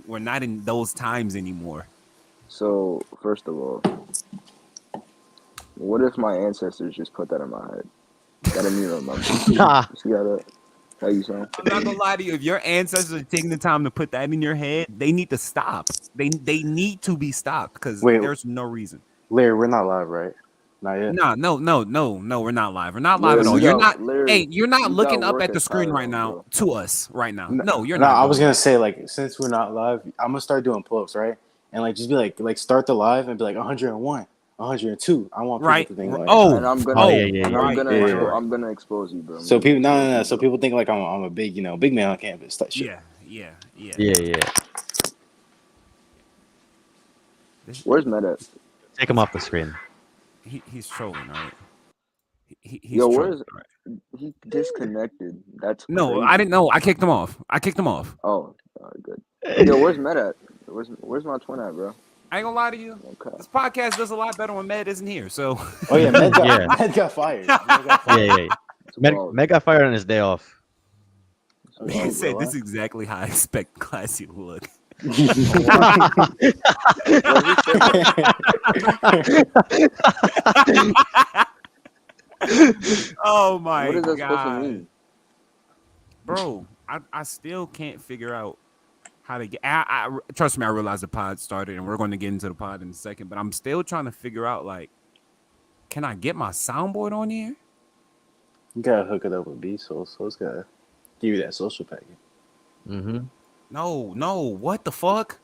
We're not in those times anymore. So first of all, what if my ancestors just put that in my head? Gotta me remember. Nah. Just gotta. How you saying? I'm not gonna lie to you. If your ancestors are taking the time to put that in your head, they need to stop. They need to be stopped because Wait, there's no reason. Larry, we're not live, right? Not yet. No. We're not live. We're not live Larry, at all. you You're got not. Larry. Hey, you're not You got looking up work at the screen attire right on, now bro. to us right now. No, No, you're no, not I was doing gonna that. say like since we're not live, I'm gonna start doing pull-ups, right? And like just be like start the live and be like 101, 102. I want people Right. to think like And I'm gonna like and Right. Right. yeah. I'm gonna expose you, bro. I'm So gonna people expose you, so bro. people think like I'm a big big man on campus type shit. Yeah. Yeah. Where's Med at? Take him off the screen. He's trolling, right? He's Yo, trolling, where's right? he disconnected? That's No, I crazy. didn't know. I kicked him off. Oh, all right, good. Yo, where's Med at? Where's my twin at, bro? I ain't gonna lie to you. Okay. This podcast does a lot better when Med isn't here. So Oh yeah, Med got fired. Meg Meg got fired on his day off. he said this is exactly how I expect Classy to look. Oh my What is that supposed to god, mean? bro! I still can't figure out how to get. Trust me, I realize the pod started, and we're going to get into the pod in a second. But I'm still trying to figure out like, can I get my soundboard on here? You gotta hook it up with B Soul, so it's gotta give you that social packet. Mm-hmm. No, what the fuck?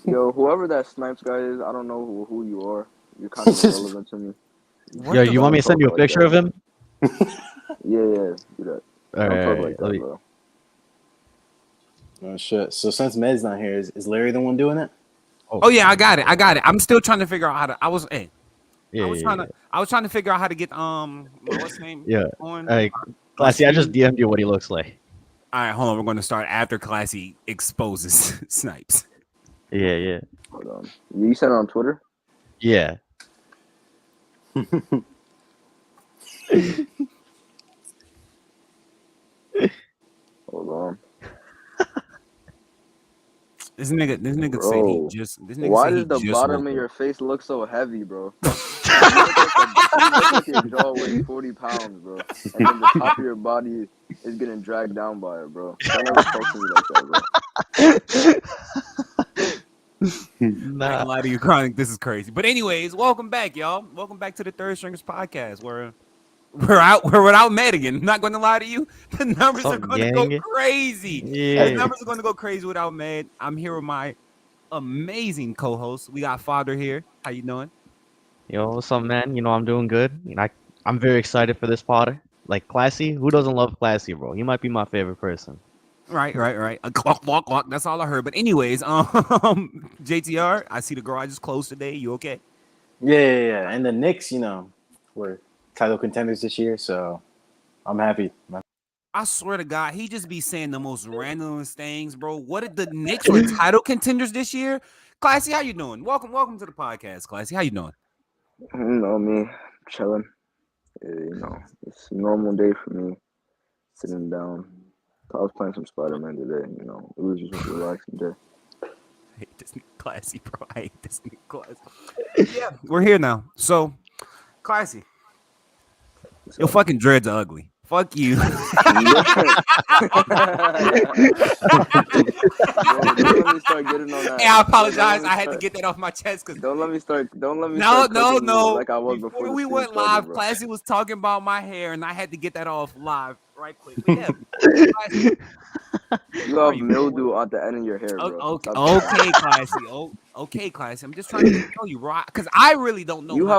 Yo, whoever that Snipes guy is, I don't know who you are. You're kind of irrelevant to me. Yo, you want me to send you a picture of him? Yeah, do that. Don't talk like that, bro. Oh shit! So since Med's not here, is Larry the one doing it? Oh yeah, I got it. I'm still trying to figure out how to. I was trying to figure out how to get what's his name? Yeah. On. Classy, I just DM'd you what he looks like. All right, hold on. We're going to start after Classy exposes Snipes. Yeah. Hold on. You sent it on Twitter? Yeah. Hold on. This nigga Bro, said he just. This nigga why said he does the just bottom woke of up. your face look so heavy, bro? You look like your jaw weighs 40 pounds, bro. And then the top of your body is getting dragged down by it, bro. Don't ever talk to me like that, bro. I ain't gonna lie to you, Chronic. This is crazy. But anyways, welcome back, y'all. Welcome back to the Third Stringers podcast, where we're without Madigan. I'm not going to lie to you. The numbers are going to go crazy. Yeah. The numbers are going to go crazy without Mad. I'm here with my amazing co-host. We got Father here. How you doing? Yo, what's up, man? You know, I'm doing good. I'm very excited for this Potter. Like, Classy? Who doesn't love Classy, bro? You might be my favorite person. Right. A clock. That's all I heard. But anyways, JTR, I see the garage is closed today. You okay? Yeah. And the Knicks, were title contenders this year, so I'm happy. I swear to God, he just be saying the most randomest things, bro. What did the Knicks were title contenders this year? Classy, how you doing? Welcome to the podcast, Classy. How you doing? You know me, chilling. Yeah, it's a normal day for me, sitting down. I was playing some Spider-Man today, It was just a relaxing day. I hate this nigga Classy, bro. I hate this nigga Classy. Yeah, we're here now. So, Classy, your fucking dreads are ugly. Fuck you. Bro, don't let me start getting on that. Hey, I apologize. I had to get that off my chest because Don't let me start. No. Like I was Before we went live, Classy was talking about my hair, and I had to get that off live right quick. But yeah, Classy, you have mildew at the end of your hair, bro. Okay, Classy. Okay, Classy. I'm just trying to tell you, right? Because I really don't know. You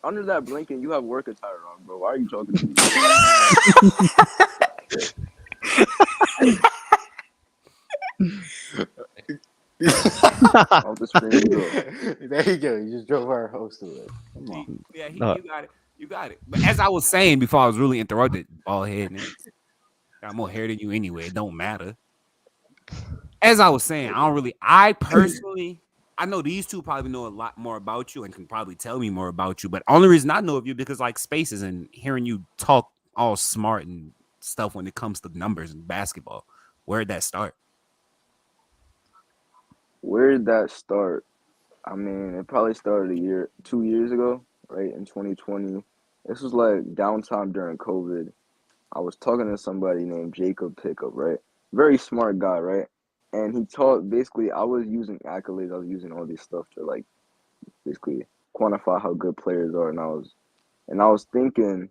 under that blanket. You have work attire on, bro. Why are you talking to me? Off the screen, bro. There you go. You just drove our host to it. Come on. Yeah, you got it. But as I was saying before, I was really interrupted. Bald head, man. Got more hair than you anyway. It don't matter. As I was saying, I personally, I know these two probably know a lot more about you and can probably tell me more about you. But only reason I know of you because like spaces and hearing you talk all smart and stuff when it comes to numbers and basketball. Where'd that start? Where did that start? I mean, it probably started 2 years ago, right? In 2020. This was like downtime during COVID. I was talking to somebody named Jacob Pickup, right? Very smart guy, right? And he taught basically I was using accolades, I was using all this stuff to like basically quantify how good players are, and I was thinking,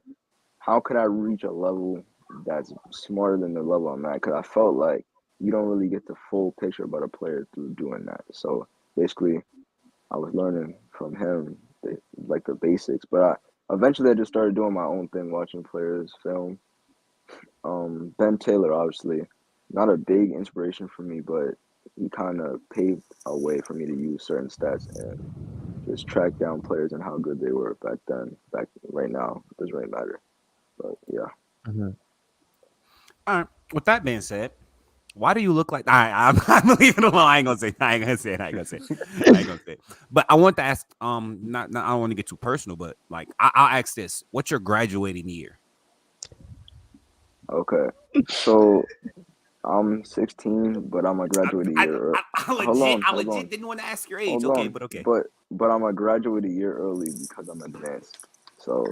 how could I reach a level that's smarter than the level I'm at? Because I felt like you don't really get the full picture about a player through doing that. So basically, I was learning from him, like the basics. But eventually I just started doing my own thing, watching players film. Ben Taylor, obviously, not a big inspiration for me, but he kind of paved a way for me to use certain stats and just track down players and how good they were back then. Back right now, it doesn't really matter. But yeah. Mhm. All right. With that being said, why do you look like? I'm leaving it alone. I ain't gonna say. I ain't gonna say it. I ain't gonna say. I ain't gonna say it. But I want to ask. Not. I don't want to get too personal, but like, I'll ask this: what's your graduating year? Okay. So I'm 16, but I'm a graduate a year. I Hold legit on, didn't want to ask your age. hold Okay, on. but okay. But I'm a graduate a year early because I'm advanced. So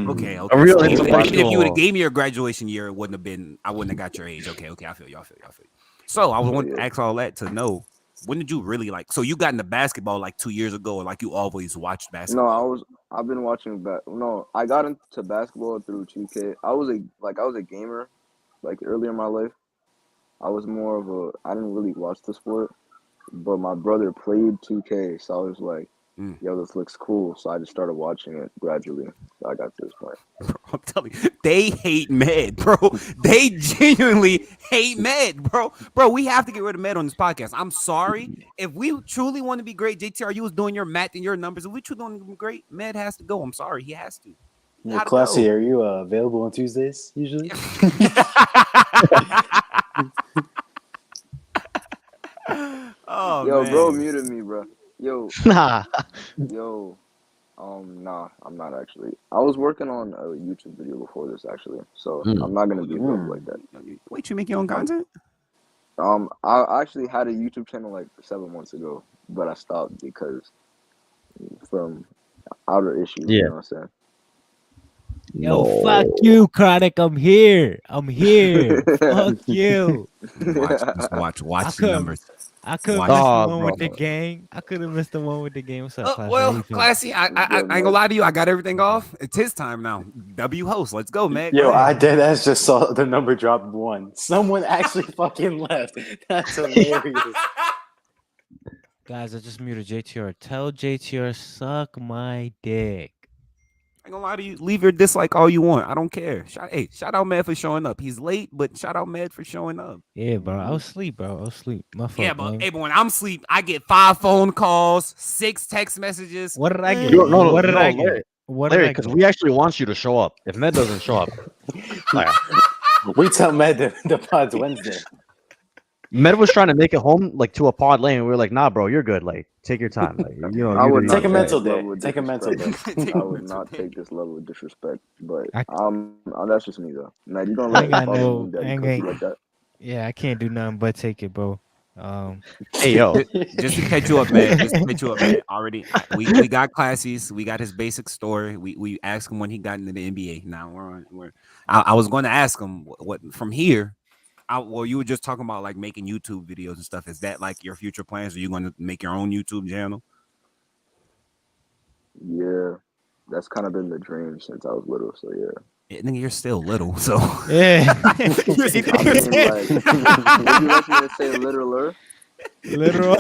Okay, Mm. A okay. real So even if you would have intellectual. gave me your graduation year, it wouldn't have been. I wouldn't have got your age. Okay, okay. I feel you. I feel you. I feel you. So I so want to yeah. ask all that to know, when did you really like? So you got into basketball like 2 years ago, or like you always watched No, basketball? I've been watching no, I got into basketball through 2K. I was a gamer like earlier in my life. I was more of a I didn't really watch the sport, but my brother played 2K, so I was like, Mm. yo, this looks cool. So I just started watching it gradually. So I got to this point. Bro, I'm telling you, they hate med, bro. They genuinely hate med, bro. Bro, we have to get rid of med on this podcast. I'm sorry. If we truly want to be great, JTR, you was doing your math and your numbers. If we truly want to be great, med has to go. I'm sorry. He has to. He Well, gotta Classy, go. are you available on Tuesdays usually? Oh Yo, bro man. muted me, bro. Yo, Nah. yo, nah, I'm not actually. I was working on a YouTube video before this actually, so Mm. I'm not gonna be available like Mm. that. Wait, you make your own I'm, content? I actually had a YouTube channel like 7 months ago, but I stopped because from outer issues, you Yeah. know what I'm Yo, fuck No. you, Chronic. I'm here. I'm here. Fuck you. I Watch the couldn't. numbers. I couldn't Watch. miss the Oh, one bro. with the gang. I could have missed the one with the game. What's up, class? How Well, you feeling? Classy, I, saying? I Good, I ain't gonna man. lie to you. I got everything off. It's his time now. W host. Let's go, man. Go Yo, I ahead. did. That's just saw the number drop one. Someone actually fucking left. That's hilarious. Guys, I just muted JTR. Tell JTR suck my dick. I ain't gonna lie to you. Leave your dislike all you want. I don't care. Shout out Med for showing up. He's late, but shout out Med for showing up. Yeah, bro. I was asleep, bro. I was asleep. My Yeah, fault, but gang. hey, but when I'm asleep, I get 5 phone calls, 6 text messages. What did I get? You don't, no, What no, did no, I Larry, get? What did Larry, I because get? we actually want you to show up. If Med doesn't show up, like, We tell Med the pod's Wednesday. Med was trying to make it home like to a pod lane. And we were like, nah, bro, you're good. Like, take your time. Like, I you do would your Take not a take mental this thing. day. level of Take a mental disrespect. day. Take I a would mental not day. take this level of disrespect. But I, that's just me though. Now you gonna I let ain't him got call me no. Mean I Daddy ain't Cookie got, like that? yeah, I can't do nothing but take it, bro. Um, Hey, yo. Just to catch you up, man. Just to catch you up, man. Already, we got Classy's. We got his basic story. We asked him when he got into the NBA. Now we're on. I was going to ask him what from here. Well, you were just talking about like making YouTube videos and stuff. Is that like your future plans? Are you going to make your own YouTube channel? Yeah, that's kind of been the dream since I was little. So yeah. Yeah, nigga, you're still little, so yeah. I mean, like, would you like me to say littler? Literal.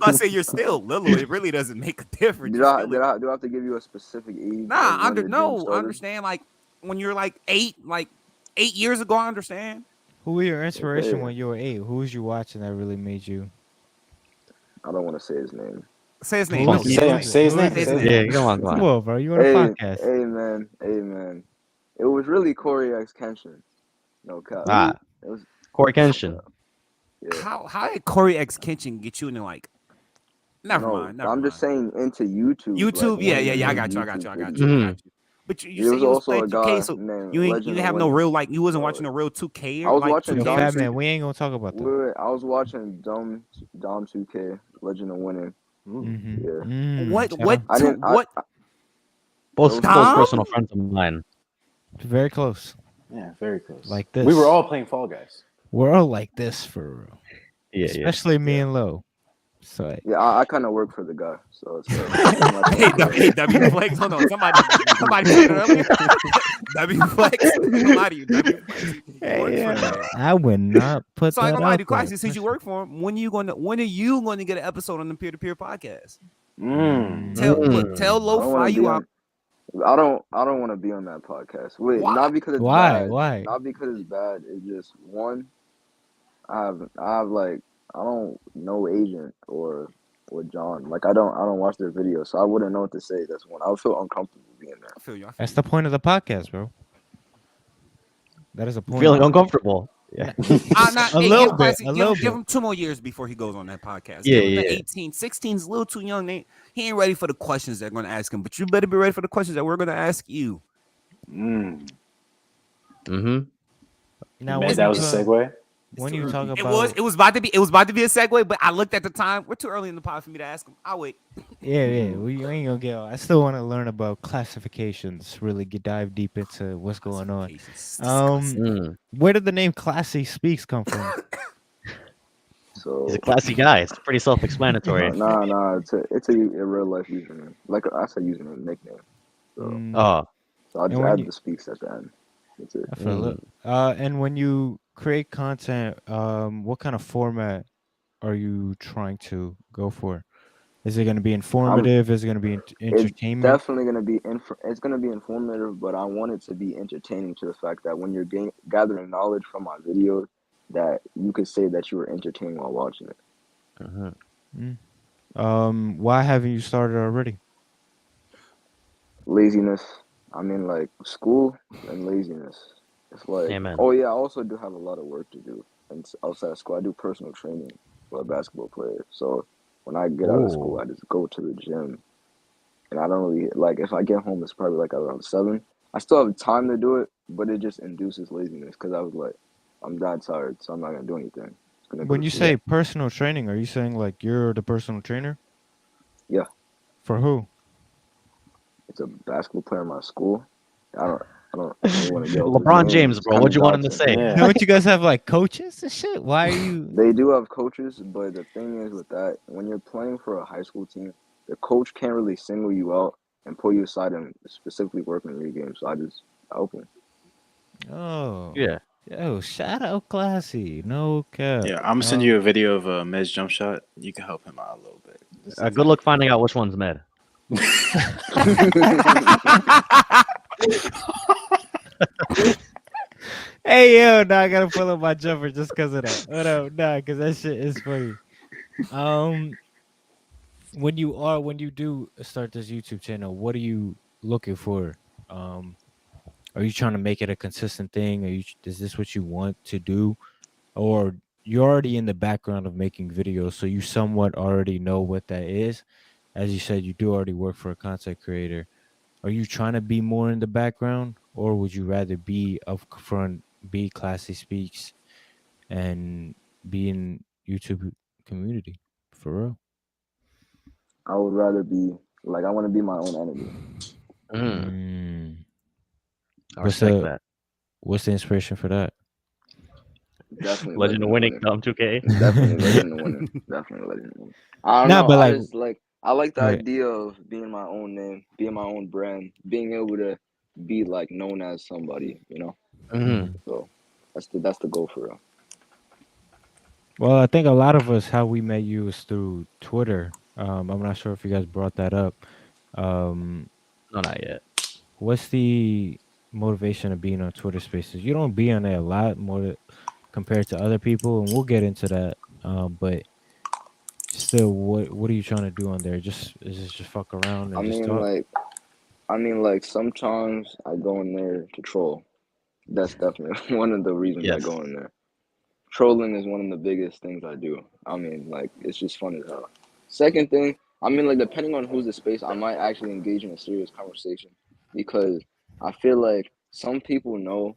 I say you're still little. It really doesn't make a difference. You're still Do I have to give you a specific age of nah. when the dream No, I started? understand. Like when you're like 8 years ago, I understand. Who were your inspiration Okay, when you were 8? Who was you watching that really made you? I don't want to say his name. Say his name. Who No, is Funky. it? Who say is it? say his Who name. is say his Say it? his name. name. Yeah, come on, come Come on. on, bro. You on a Hey, podcast? hey, man. It was really Corey X Kenshin. No cap. Ah, It was Corey no Kenshin. cap. Yeah. How did Corey X Kitchen get you into like? Never No, mind. but Never I'm just mind. saying into YouTube, like YouTube. Yeah, wanting yeah, to yeah. I make got you. I got YouTube you. I got you. videos. I hmm got you. But you There say was you was also playing a 2K, guy so named you ain't Legend you of have no Winning. real like you wasn't watching So the real 2K I or was like watching Yo, 2K. Dom fat 2. man, we ain't gonna talk about that. Wait, I was watching Dom 2K Legend of Winning. Yeah, What I two didn't. what Those Both two close Dom? personal games. friends of mine. Very close. Yeah, very close. Like We were this. all playing Fall Guys. We're all like this for real. Yeah, yeah. Especially me Yeah, and Lo. So yeah. I kind of work for the guy, so it's like I'm not trying Hey, to say hey, anything. W Flex. Hold on. Somebody said it earlier. W Flex. I'm out of you. W Flex. You work for the man. I would not put So I ain't that gonna lie to out you, there. Classy, since you work for him, when are you gonna get an episode on the peer to peer podcast? Mm. Tell I Lo don't want Fi to be you out. on. I don't want to be on that podcast. Wait, Why? not because it's Why? bad. Why? Not because it's bad. It's just one. I have like I don't know Agent or John. Like I don't watch their videos, so I wouldn't know what to say. That's one. I would feel uncomfortable being there. I feel you. I feel That's you. the point of the podcast, bro. That is a point. Feeling uncomfortable. Yeah. Not, A hey, little bit. A little give bit. him 2 more years before he goes on that podcast. Yeah, Give him the yeah. 18. 16 is a little too young. He ain't ready for the questions they're gonna ask him. But you better be ready for the questions that we're gonna ask you. Mm. Mm-hmm. Now, Man, that was a segue. when you talk It about was about to be a segue, but I looked at the time. We're too early in the pod for me to ask him. I'll wait. yeah, we ain't gonna get. I still want to learn about classifications. Really dive deep into what's going on. Mm. Where did the name Classy Speaks come from? He's So a classy guy. It's pretty self-explanatory. nah. It's a real life username. Like I said, username nickname. So Mm, Oh. so I and just when add you, the speaks at the end. That's it. I feel it. And when you create content, what kind of format are you trying to go for? Is it going to be I'm. informative? Is it going to be It's entertainment? definitely gonna be it's gonna be informative, but I want it to be entertaining to the fact that when you're gathering knowledge from my videos, that you could say that you were entertained while watching it. Mhm. Why haven't you started already? Laziness. I mean, like school and laziness. It's like, Amen. oh yeah, I also do have a lot of work to do. And outside of school, I do personal training for a basketball player. So when I get out of school, Oh, I just go to the gym, and I don't really like. If I get home, it's probably like around 7. I still have time to do it, but it just induces laziness because I was like, I'm that tired, so I'm not gonna do anything. It's gonna go when to you sleep. say personal training, are you saying like you're the personal trainer Yeah, for who? it's a basketball player in my school. I don't. I don't want to get off his LeBron name. James, It's bro. kind What'd of you want him to doxing. say? Yeah. Don't you guys have like coaches and shit? Why are you? They do have coaches, but the thing is with that, when you're playing for a high school team, the coach can't really single you out and pull you aside and specifically work on your game. So I just help him. Oh, Yeah. yo, shout out Classy. No cap. Yeah, I'm gonna send you a video of Med's jump shot. You can help him out a little bit. Good luck finding out which one's med. Hey yo, now I gotta pull up my jumper just cause of that. What up? Nah, cause that shit is funny. Um, when you do start this YouTube channel, what are you looking for? Um, are you trying to make it a consistent thing? Is this what you want to do, or you're already in the background of making videos, so you somewhat already know what that is? As you said, you do already work for a content creator. Are you trying to be more in the background, or would you rather be up front, be Classy Speaks, and be in YouTube community for real? I would rather be like I want to be my own enemy. Mm. Mm. I What's respect the that. what's the inspiration for that? Definitely Legend of Legend of winning, Winning. Dom 2K. Definitely Legend of Winning. Definitely Legend of Winning. I don't Nah, know. but I like, just like I like the right. idea of being my own name, being my own brand, being able to be like known as somebody. Mm-hmm. So that's the goal for real. Well, I think a lot of us how we met you is through Twitter. I'm not sure if you guys brought that up. Um, No, not yet. what's the motivation of being on Twitter Spaces? You don't be on there a lot more compared to other people, and we'll get into that. But still, what are you trying to do on there? Just is it just fuck around I and just mean, talk? like sometimes I go in there to troll. That's definitely one of the reasons I Yes. go in there. Trolling is one of the biggest things I do. I mean, like it's just fun as hell. Second thing, I mean, like depending on who's the space, I might actually engage in a serious conversation because I feel like some people know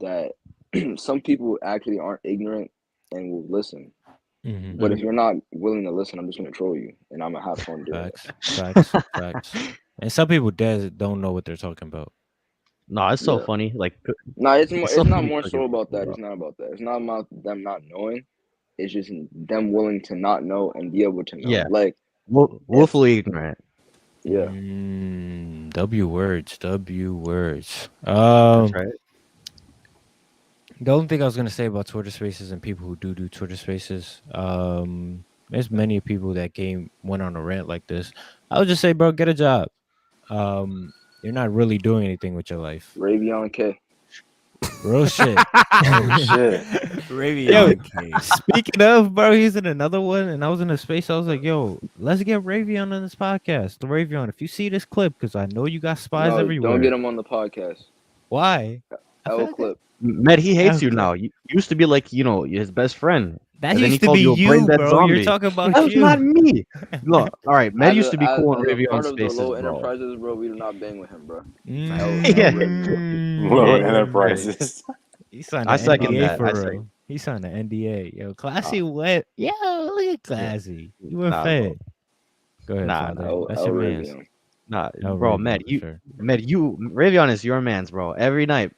that some people actually aren't ignorant and will listen. Mm-hmm. But if you're not willing to listen, I'm just gonna troll you, and I'm gonna have fun doing it. Facts. And some people don't know what they're talking about. No, it's so Yeah. funny. Like, No, it's it's more. so It's not funny more talking so about about that. bro. It's not about that. It's not about them not knowing. It's just them willing to not know and be able to know. Yeah, Like if willfully ignorant. yeah, W words. W words. That's right. The only thing I was gonna say about Twitter Spaces and people who do Twitter Spaces, there's many people that went on a rant like this. I would just say, bro, get a job. You're not really doing anything with your life. Ravion K. Real shit. Oh shit. Yo, Ravion K. speaking of, bro, he's in another one, and I was in a space. I was like, yo, let's get Ravion on this podcast. The Ravion, if you see this clip, because I know you got spies No, don't get everywhere. him on the podcast. Why? I feel L like clip. Med, he hates you Okay. now. You used to be like, his best friend. That And then he used to called be you a brain you, dead bro. You're zombie. talking about That was you. not me. Look, all right, Med used to be cool on As a Ravion part of the Spaces, low bro. enterprises, bro, we do not bang with him, bro. Yeah. Low Yeah. enterprises. He signed I an second NDA that. for I real. second. He signed an NDA. Yo, Uh, Classy went. Yo, look at Classy. You went nah, fed. bro. Go ahead, Nah, father. L That's L your man's. Ravion. nah, No, bro, Ravion for sure. Ravion is your man's, bro. Every night,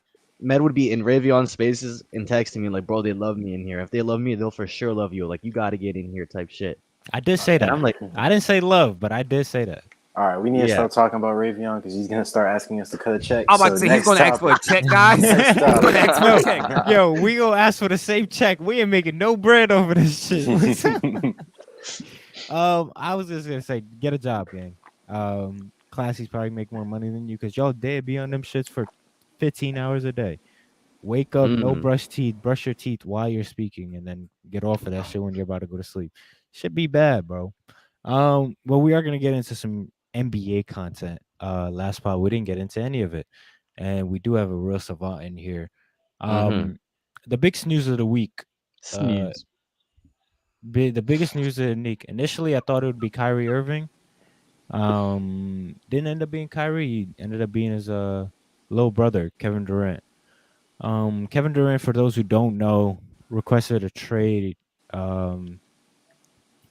Med would be in Ravion Spaces and texting me like, bro, they love me in here. If they love me, they'll for sure love you. Like, you got to get in here, type shit. I did say And that. I'm like, I didn't say love, but I did say that. All right, we need to Yeah. stop talking about Ravion because he's gonna start asking us to cut a check. I'm about to So say he's next gonna ask for a topic. check, guys. Next He's gonna topic. ask for a check. Yo, we gonna ask for the same check. We ain't making no bread over this shit. What's up? I was just gonna say, get a job, gang. Classy's probably make more money than you because y'all dead be on them shits for 15 hours a day. Wake up, no brush your teeth while you're speaking, and then get off of that shit when you're about to go to sleep. Should be bad, bro. Well, we are gonna get into some NBA content. Last part we didn't get into any of it, and we do have a real savant in here. The big snooze of the week. Sneeze. The biggest news of the week. Initially, I thought it would be Kyrie Irving. Didn't end up being Kyrie. He ended up being his little brother, Kevin Durant. Kevin Durant, for those who don't know, requested a trade out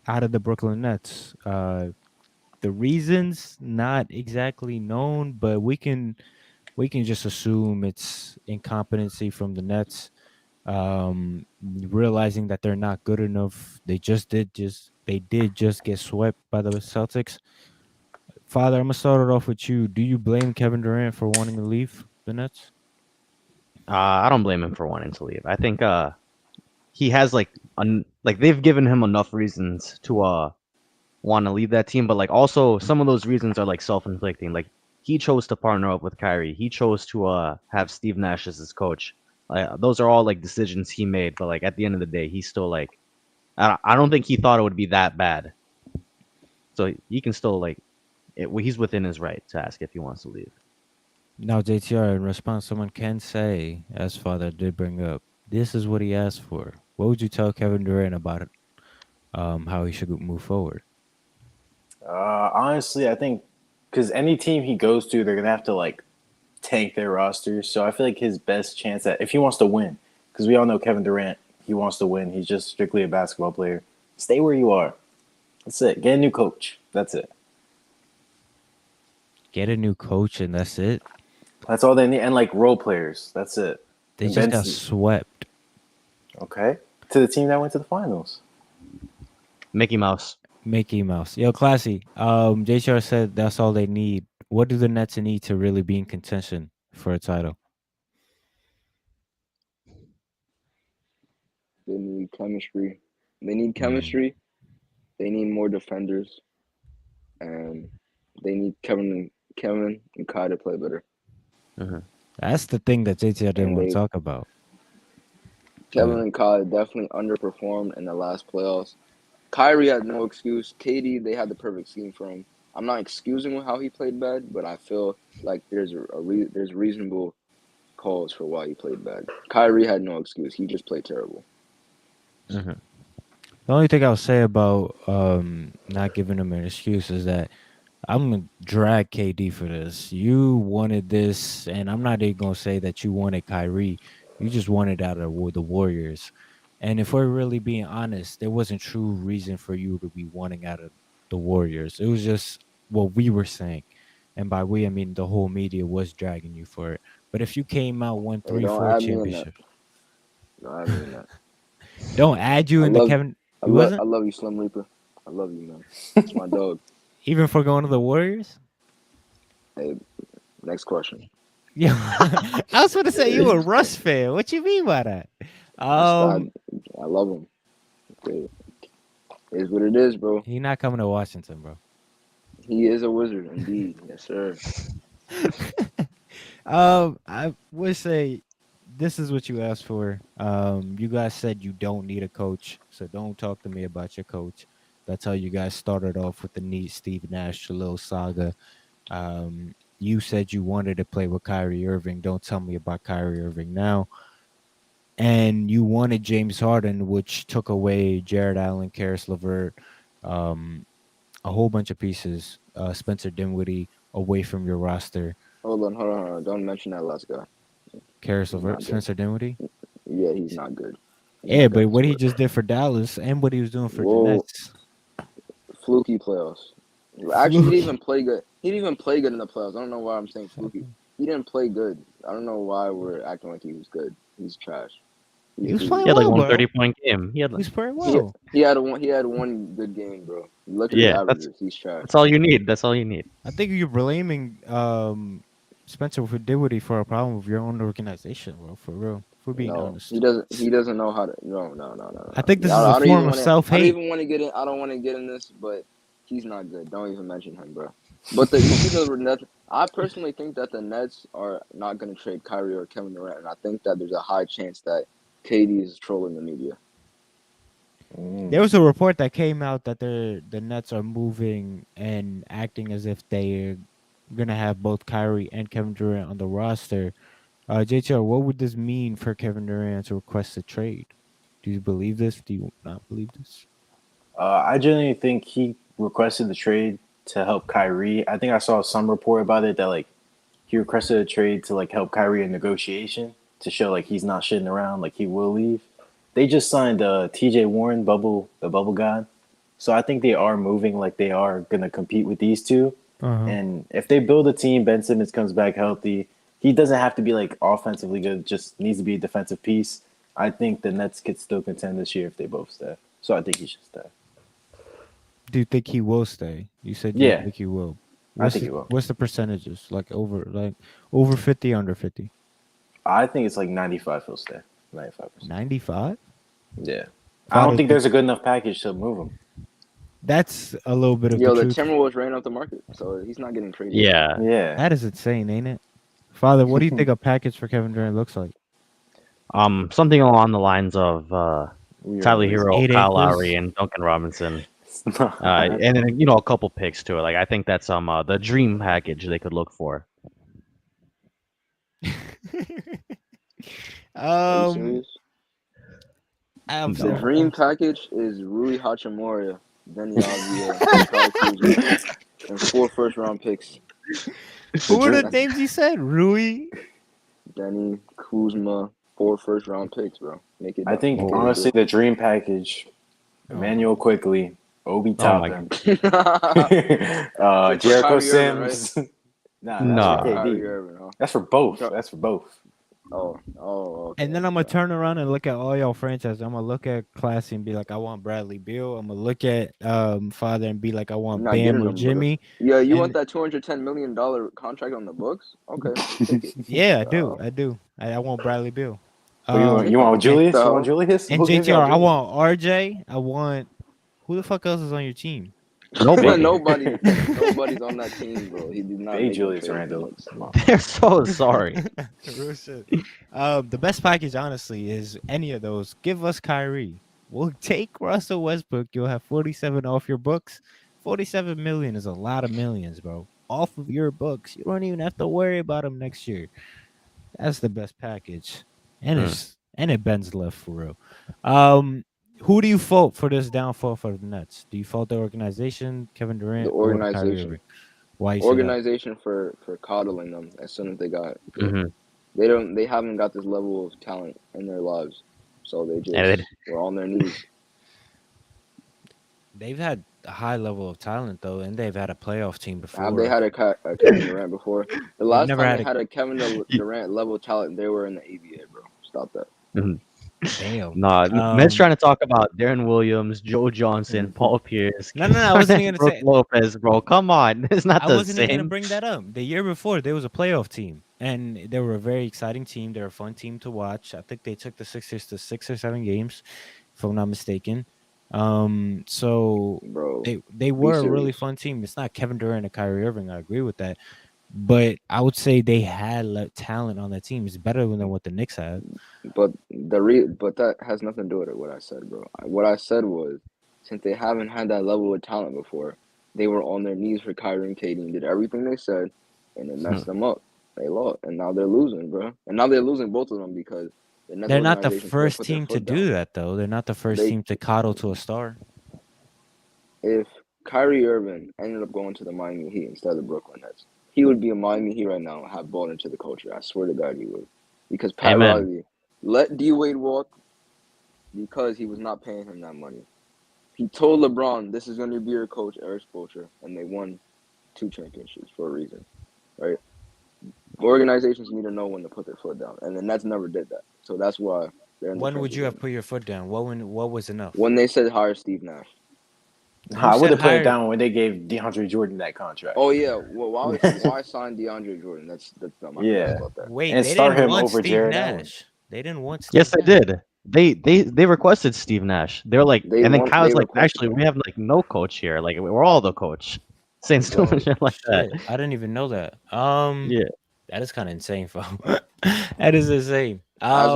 of the Brooklyn Nets. The reasons not exactly known, but we can just assume it's incompetency from the Nets. Realizing that they're not good enough. They did just get swept by the Celtics. Father, I'm gonna start it off with you. Do you blame Kevin Durant for wanting to leave the Nets? I don't blame him for wanting to leave. I think he has like they've given him enough reasons to want to leave that team, but like also some of those reasons are like self-inflicting. Like he chose to partner up with Kyrie. He chose to have Steve Nash as his coach. Those are all like decisions he made, but like at the end of the day, he's still like I don't think he thought it would be that bad. So he can still he's within his right to ask if he wants to leave. Now, JTR, in response, someone can say, as Father did bring up, this is what he asked for. What would you tell Kevin Durant about it? How he should move forward? Honestly, I think because any team he goes to, they're gonna have to like tank their roster. So I feel like his best chance at if he wants to win, because we all know Kevin Durant, he wants to win. He's just strictly a basketball player. Stay where you are. That's it. Get a new coach. That's it. Get a new coach, and that's it. That's all they need. And like role players. That's it. They And just got Benson- swept. Okay. To the team that went to the finals. Mickey Mouse. Mickey Mouse. Yo, Classy. JTR said that's all they need. What do the Nets need to really be in contention for a title? They need chemistry. They need chemistry. They need more defenders, and they need Kevin and Kai to play better. That's the thing that JTR didn't And want to they- talk about. Kevin and Kai definitely underperformed in the last playoffs. Kyrie had no excuse. KD, they had the perfect scheme for him. I'm not excusing how he played bad, but I feel like there's there's reasonable calls for why he played bad. Kyrie had no excuse. He just played terrible. The only thing I'll say about not giving him an excuse is that I'm gonna drag KD for this. You wanted this, and I'm not even gonna say that you wanted Kyrie. You just wanted out of the Warriors. And if we're really being honest, there wasn't true reason for you to be wanting out of the Warriors. It was just what we were saying, and by we I mean the whole media was dragging you for it. But if you came out won Hey, three, don't four add me in that. championships, Don't add me in that. don't add you I in the love, Kevin. You I wasn't love you, Slim Reaper. I love you, man. It's my dog. even for going to the Warriors. Hey, next question. Yeah, I was going to say you a Russ fan. What you mean by that? That's that. Um, I love him. It is what it is, bro. he not coming to Washington, bro. He is a wizard, indeed. Yes, sir. I would say this is what you asked for. You guys said you don't need a coach, so don't talk to me about your coach. That's how you guys started off with the need Steve Nash little saga. You said you wanted to play with Kyrie Irving. Don't tell me about Kyrie Irving now. And you wanted James Harden, which took away Jared Allen, Karis LeVert, um, a whole bunch of pieces, Spencer Dinwiddie away from your roster. Hold on. Don't mention that last guy. Karis He's LeVert, not good. Spencer Dinwiddie. Yeah, he's not good. He's Yeah, not good but for what he Spurs. just did for Dallas and what he was doing for the Whoa, Nets. fluky playoffs. Actually, he didn't even play good. He didn't even play good in the playoffs. I don't know why I'm saying fluky. He didn't play good. I don't know why we're acting like he was good. He's trash. He He's was doo playing He had like well, one bro. 30-point game. He had He like, was playing He well. he had one good game, bro. Look at his yeah, that's averages. He's trash. that's all you need. That's all you need. I think you're blaming Spencer Dinwiddie for a problem with your own organization, bro. For real, if we're being No, honest. He doesn't know how to. I think this No. is a I don't even form of want to. self I don't hate. even want to get in. I don't want to get in this, but he's not good. Don't even mention him, bro. But you see the Nets. I personally think that the Nets are not going to trade Kyrie or Kevin Durant, and I think that there's a high chance that KD is trolling the media. There was a report that came out that the Nets are moving and acting as if they're gonna have both Kyrie and Kevin Durant on the roster. JTR, what would this mean for Kevin Durant to request a trade? Do you believe this? Do you not believe this? I genuinely think he requested the trade to help Kyrie. I think I saw some report about it that like he requested a trade to like help Kyrie in negotiation to show like he's not shitting around, like he will leave. They just signed TJ Warren, the bubble god. So I think they are moving like they are gonna compete with these two. Uh-huh. And if they build a team, Ben Simmons comes back healthy. He doesn't have to be like offensively good, just needs to be a defensive piece. I think the Nets could still contend this year if they both stay. So I think he should stay. Do you think he will stay? You said you Yeah, think he will. I think he will. What's the percentages? Like over 50, under 50? I think it's like 95 he'll stay. 95%. 95? Yeah. I don't think there's a good enough package to move him. That's a little bit of Yo, the the truth. Timberwolves ran off the market, so he's not getting traded. Yeah, Yeah. That is insane, ain't it? Father, what do you think a package for Kevin Durant looks like? something along the lines of We Tyler are Hero, 8 Kyle acres? Lowry, and Duncan Robinson, lazy. and then you know a couple picks to it. Like I think that's the dream package they could look for. Are you um, serious? I'm The No. dream package is Rui Hachimura, Benny Avdia, and Kyle Kuzma, and 4 first-round picks. Who were the That's names you said? Rui? Benny, Kuzma, 4 first-round picks, bro. Make it I done. think Make it honestly the dream package, Oh. Emmanuel Quickly, Obi Oh my Toppin, Just for Jericho Kyrie Irving, right? Sims. Nah, that's for Nah. Kyrie KD. Irving, huh? That's for both. Go- That's for both. okay. And then I'm gonna Okay. turn around and look at all y'all franchises. I'm gonna look at Classy and be like, I want Bradley Beal. I'm gonna look at Father and be like, I You're want not Bam getting or them, brother. Jimmy. Yeah, you want And that $210 million contract on the books? Okay, take it. yeah, I do. I want Bradley Beal. What you want? Take You it. want What Julius? the You want hell? Julius? And Who gives y'all JTR, I Julius? want RJ. I want who the fuck else is on your team? Nobody. Nobody's on that team, bro. He did not Pay make them Julius trade Randle. Phoenix. Come on. They're so sorry. Real shit. The best package, honestly, is any of those. Give us Kyrie. We'll take Russell Westbrook. You'll have 47 off your books. 47 million is a lot of millions, bro. Off of your books. You don't even have to worry about them next year. That's the best package. And Hmm. it bends left for real. Who do you fault for this downfall for the Nets? Do you fault the organization, Kevin The Durant, or Kyrie organization. Irving? Why you say that? Organization for coddling them as soon as they got good. hmm They haven't got this level of talent in their lives, so they And it, just were on their knees. They've had a high level of talent though, and they've had a playoff team Have they before. had a Kevin Durant before? The They've last never time they had a had a Kevin Durant level talent, they were in the ABA, bro. Stop that. Mhm. damn. Nah, Ned's trying to talk about Darren Williams, Joe Johnson, Paul Pierce, No, no, no. I Kevin wasn't even gonna Brooke say. Lopez, bro. Come on, it's not I the wasn't even gonna same. bring that up. The year before, there was a playoff team, and they were a very exciting team. They're a fun team to watch. I think they took the Sixers to 6 or 7 games, if I'm not mistaken. So Bro, they be were a really serious. fun team. It's not Kevin Durant or Kyrie Irving. I agree with that, but I would say they had talent on that team. It's better than what the Knicks had. But but that has nothing to do with it, what I said, bro. What I said was, since they haven't had that level of talent before, they were on their knees for Kyrie and Katie and did everything they said, and it Hmm. messed them up. They lost, and now they're losing, bro. And now they're losing both of them because the Nets They're not the organization still first put their team to foot do down. that, though. They're not the first They team to coddle to a star. If Kyrie Irving ended up going to the Miami Heat instead of the Brooklyn Nets, he would be a Miami Heat right now and have bought into the culture. I swear to God, he would. Because Pat Amen. Riley let D Wade walk because he was not paying him that money. He told LeBron, "This is going to be your coach, Eric Spoelstra," and they won 2 championships for a reason, right? Organizations need to know when to put their foot down, and the Nets never did that. So that's why they're in the When would trenches you right have now. put your foot down? What was enough? When they said hire Steve Nash. Who I would said have put it hire? down when they gave DeAndre Jordan that contract. Oh yeah, well why sign DeAndre Jordan? That's dumb. I forgot Yeah, about that. Wait, and they start didn't him want over Steve Jared Allen. Nash. They didn't want Yes, Steve they Nash. did. They requested Steve Nash. They're like, and then They Kyle's like, requested actually, him, we have like no coach here. Like we're all the coach. Saying stupid bro. shit like that. Shit, I didn't even know that. Yeah. That is kind of insane, fam. That is insane. As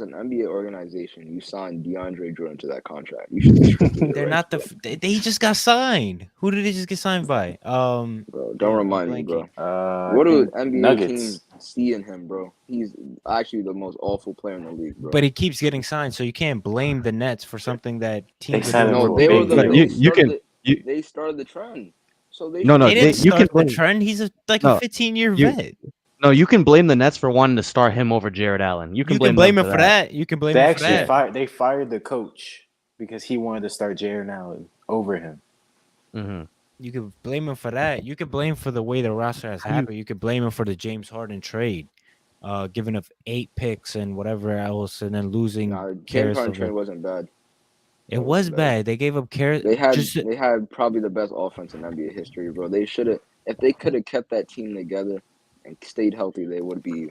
an NBA organization, you signed DeAndre Jordan to that contract. You should be shrinking your They're ranks, not bro. they just got signed. Who did they just get signed by? Bro, don't Damn, I'm remind me, blanking. bro. I What do think NBA teams Nuggets. see in him, bro? He's actually the most awful player in the league, bro. But he keeps getting signed, so you can't blame the Nets for something that They teams are signed doing him No, for to a they were big the No, deal. you they started the trend, so they no should no They be didn't they you can start the blame trend. He's like a no 15-year you vet. no you can blame the Nets for wanting to start him over Jared Allen. You can You can blame them blame him for for that. that. You can blame They him for actually that. Yeah. fired the coach because he wanted to start Jared Allen over him. hmm You could blame him for that. You could blame for the way the roster has How do you? happened. You could blame him for the James Harden trade, giving up 8 picks and whatever else, and then losing Nah, James Caris Harden trade LeVert. wasn't bad. It That was wasn't bad. bad. They gave up Caris. Just They had probably the best offense in NBA history, bro. They should have if they could have kept that team together and stayed healthy, they would be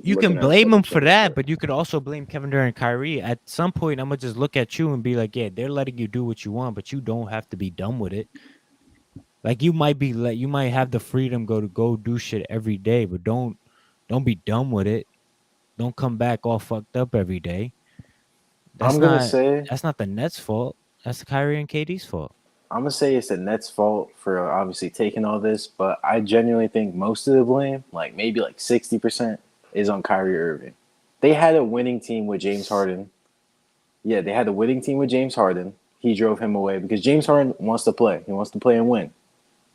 you can looking at a blame him second for that, championship. but you could also blame Kevin Durant and Kyrie. At some point, I'm gonna just look at you and be like, yeah, they're letting you do what you want, but you don't have to be dumb with it. Like you might have the freedom go do shit every day, but don't be dumb with it. Don't come back all fucked up every day. That's I'm gonna not say that's not the Nets' fault. That's Kyrie and KD's fault. I'm gonna say it's the Nets' fault for obviously taking all this, but I genuinely think most of the blame, like maybe like 60%, is on Kyrie Irving. They had a winning team with James Harden. Yeah, they had a winning team with James Harden. He drove him away because James Harden wants to play. He wants to play and win.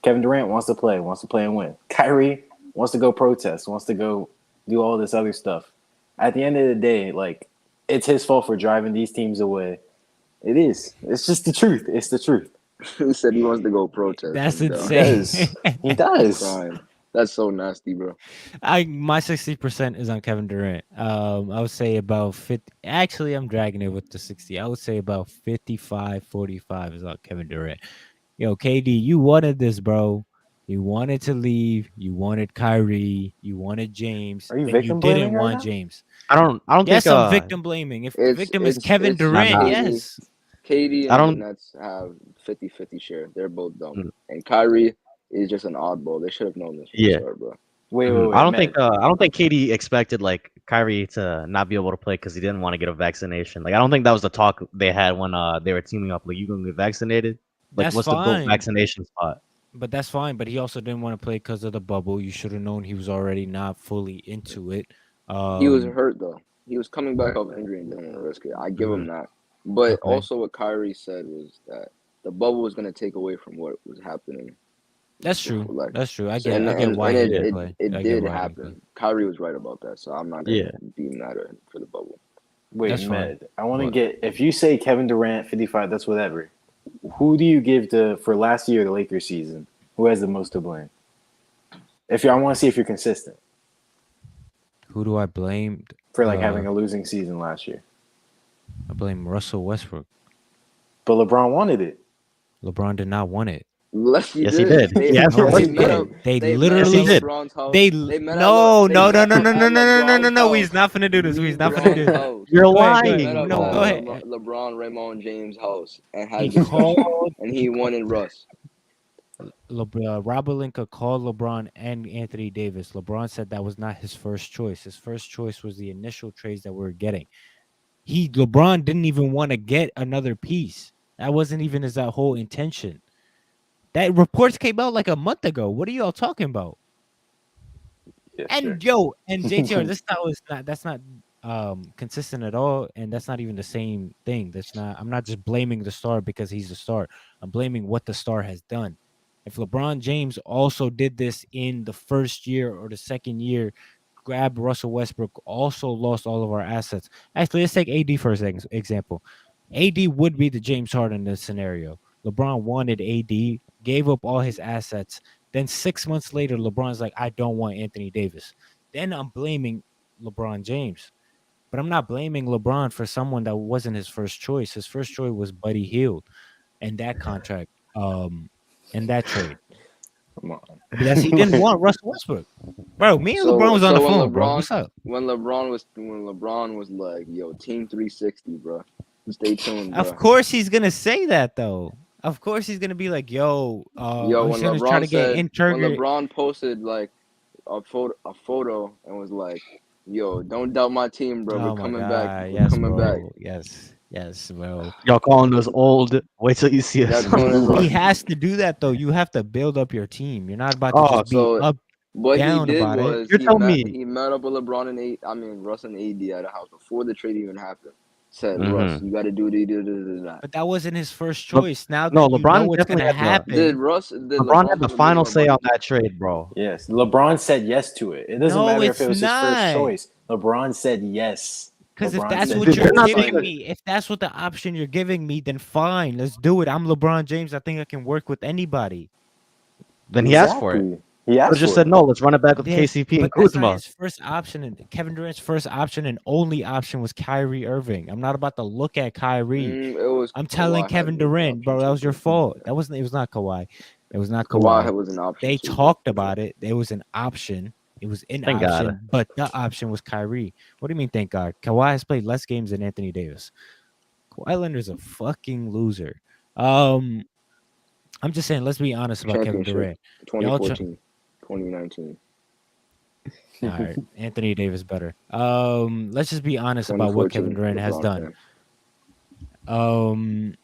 Kevin Durant wants to play and win. Kyrie wants to go protest, wants to go do all this other stuff. At the end of the day, like it's his fault for driving these teams away. It is. It's just the truth. It's the truth. He said he wants to go protest. That's I'm He done. insane. does. He I'm does. crying. That's so nasty, bro. My 60% is on Kevin Durant. I would say about 50. Actually, I'm dragging it with the 60. I would say about 55-45 is on Kevin Durant. Yo, KD, you wanted this, bro. You wanted to leave. You wanted Kyrie. You wanted James. Are you Then you victim blaming didn't right want now? James. I don't think Yes, I'm victim blaming. If the victim is Kevin It's nah, Durant, nah. KD. yes. KD I and the don't Nets have 50-50 share. They're both dumb. mm, And Kyrie is just an oddball. They should have known this from the yeah. start, bro. I don't Matt. think KD expected like Kyrie to not be able to play because he didn't want to get a vaccination. Like I don't think that was the talk they had when they were teaming up. Like you gonna get vaccinated? Like That's what's the GOAT fine. vaccination spot? But that's fine. But he also didn't want to play because of the bubble. You should have known he was already not fully into it. He was Um, hurt though. He was coming back off injury and didn't want to risk it. I give hmm him that. But okay. also what Kyrie said was that the bubble was going to take away from what was happening That's true. Like, That's true. I so, get. I get why he didn't it play. it I get did why he didn't play. happen. Kyrie was right about that, so I'm not gonna Yeah. be mad at him for the bubble. Wait, That's fine. Med, I want to What? get if you say Kevin Durant 55, that's whatever. Who do you give to for last year the Lakers season? Who has the most to blame? I want to see if you're consistent Who do I blame? for like having a losing season last year. I blame Russell Westbrook. But LeBron wanted it. LeBron did not want it. Yes, he Yes, he did. did. They, He asked for they Yes, he met did. up. They They met literally at did. LeBron's house. They met at no they no no met no up no no at no no no no LeBron's no. house. He's not finna do this. He's not finna do LeBron's this. house. You're Go ahead, go They ahead. met lying. up No, at go ahead. LeBron Raymond James' house and He had discussion. called. And he wanted Russ. Rob Pelinka called LeBron and Anthony Davis. LeBron said that was not his first choice. His first choice was the initial trades that we were getting. LeBron didn't even want to get another piece. That wasn't even his whole intention. That reports came out like a month ago. What are y'all talking about? Yes, And sir. and JTR, that's not consistent at all, and that's not even the same thing. I'm not just blaming the star because he's the star. I'm blaming what the star has done. If LeBron James also did this in the first year or the second year, grabbed Russell Westbrook, also lost all of our assets. Actually, let's take AD for example. AD would be the James Harden in this scenario. LeBron wanted AD, gave up all his assets. Then 6 months later, LeBron's like, I don't want Anthony Davis. Then I'm blaming LeBron James. But I'm not blaming LeBron for someone that wasn't his first choice. His first choice was Buddy Hield and that contract, and that trade. Come on. Because he didn't want Russell Westbrook. Bro, me and LeBron was on the phone, bro. What's up? When LeBron was like, yo, Team 360, bro. Stay tuned, bro. Of course he's gonna say that though. Of course he's gonna be like, yo, Yo, he's gonna try to get when integrated. LeBron posted like a photo and was like, yo, don't doubt my team, bro. Oh We're my coming God. back. We're Yes, coming back. bro. Yes, bro. Y'all calling us old? Wait till you see us. That's when it's He like, has to do that though. You have to build up your team. You're not about to Oh, just be so up what he down did about it. was You're telling me. he met up with LeBron and Russ and AD at a house before the trade even happened. Said, Russ, you got to do the. But that wasn't his first Le- choice. Now that no, you LeBron know what's definitely gonna had the- Did happen. LeBron had the have a final meeting say with on Buddy? that trade, bro. Yes, LeBron said yes to it. It doesn't No, matter if it's it was his not. first choice. LeBron said yes. Because if LeBron that's said what They're you're not giving gonna- me, if that's what the option you're giving me, then fine, let's do it. I'm LeBron James. I think I can work with anybody. Then he asked for it. Exactly. He I asked just for said it. no. Let's run it back with Yeah, KCP and but that's not Kuzma. his first option. And Kevin Durant's first option and only option was Kyrie Irving. I'm not about to look at Kyrie. It was I'm telling Kawhi Kevin had the Durant, bro, option that too, was your bro. fault. It was not Kawhi. It was not Kawhi Kawhi. was an option. They too, talked bro. about it. It was an option. It was an Thank option, God. but the option was Kyrie. What do you mean, thank God? Kawhi has played less games than Anthony Davis. Kawhi Leonard's a fucking loser. I'm just saying, let's be honest about Kevin Championship, Durant. Y'all 2014, 2019. All right, Anthony Davis better. Let's just be honest about what Kevin 2014 Durant has LeBron done. fan.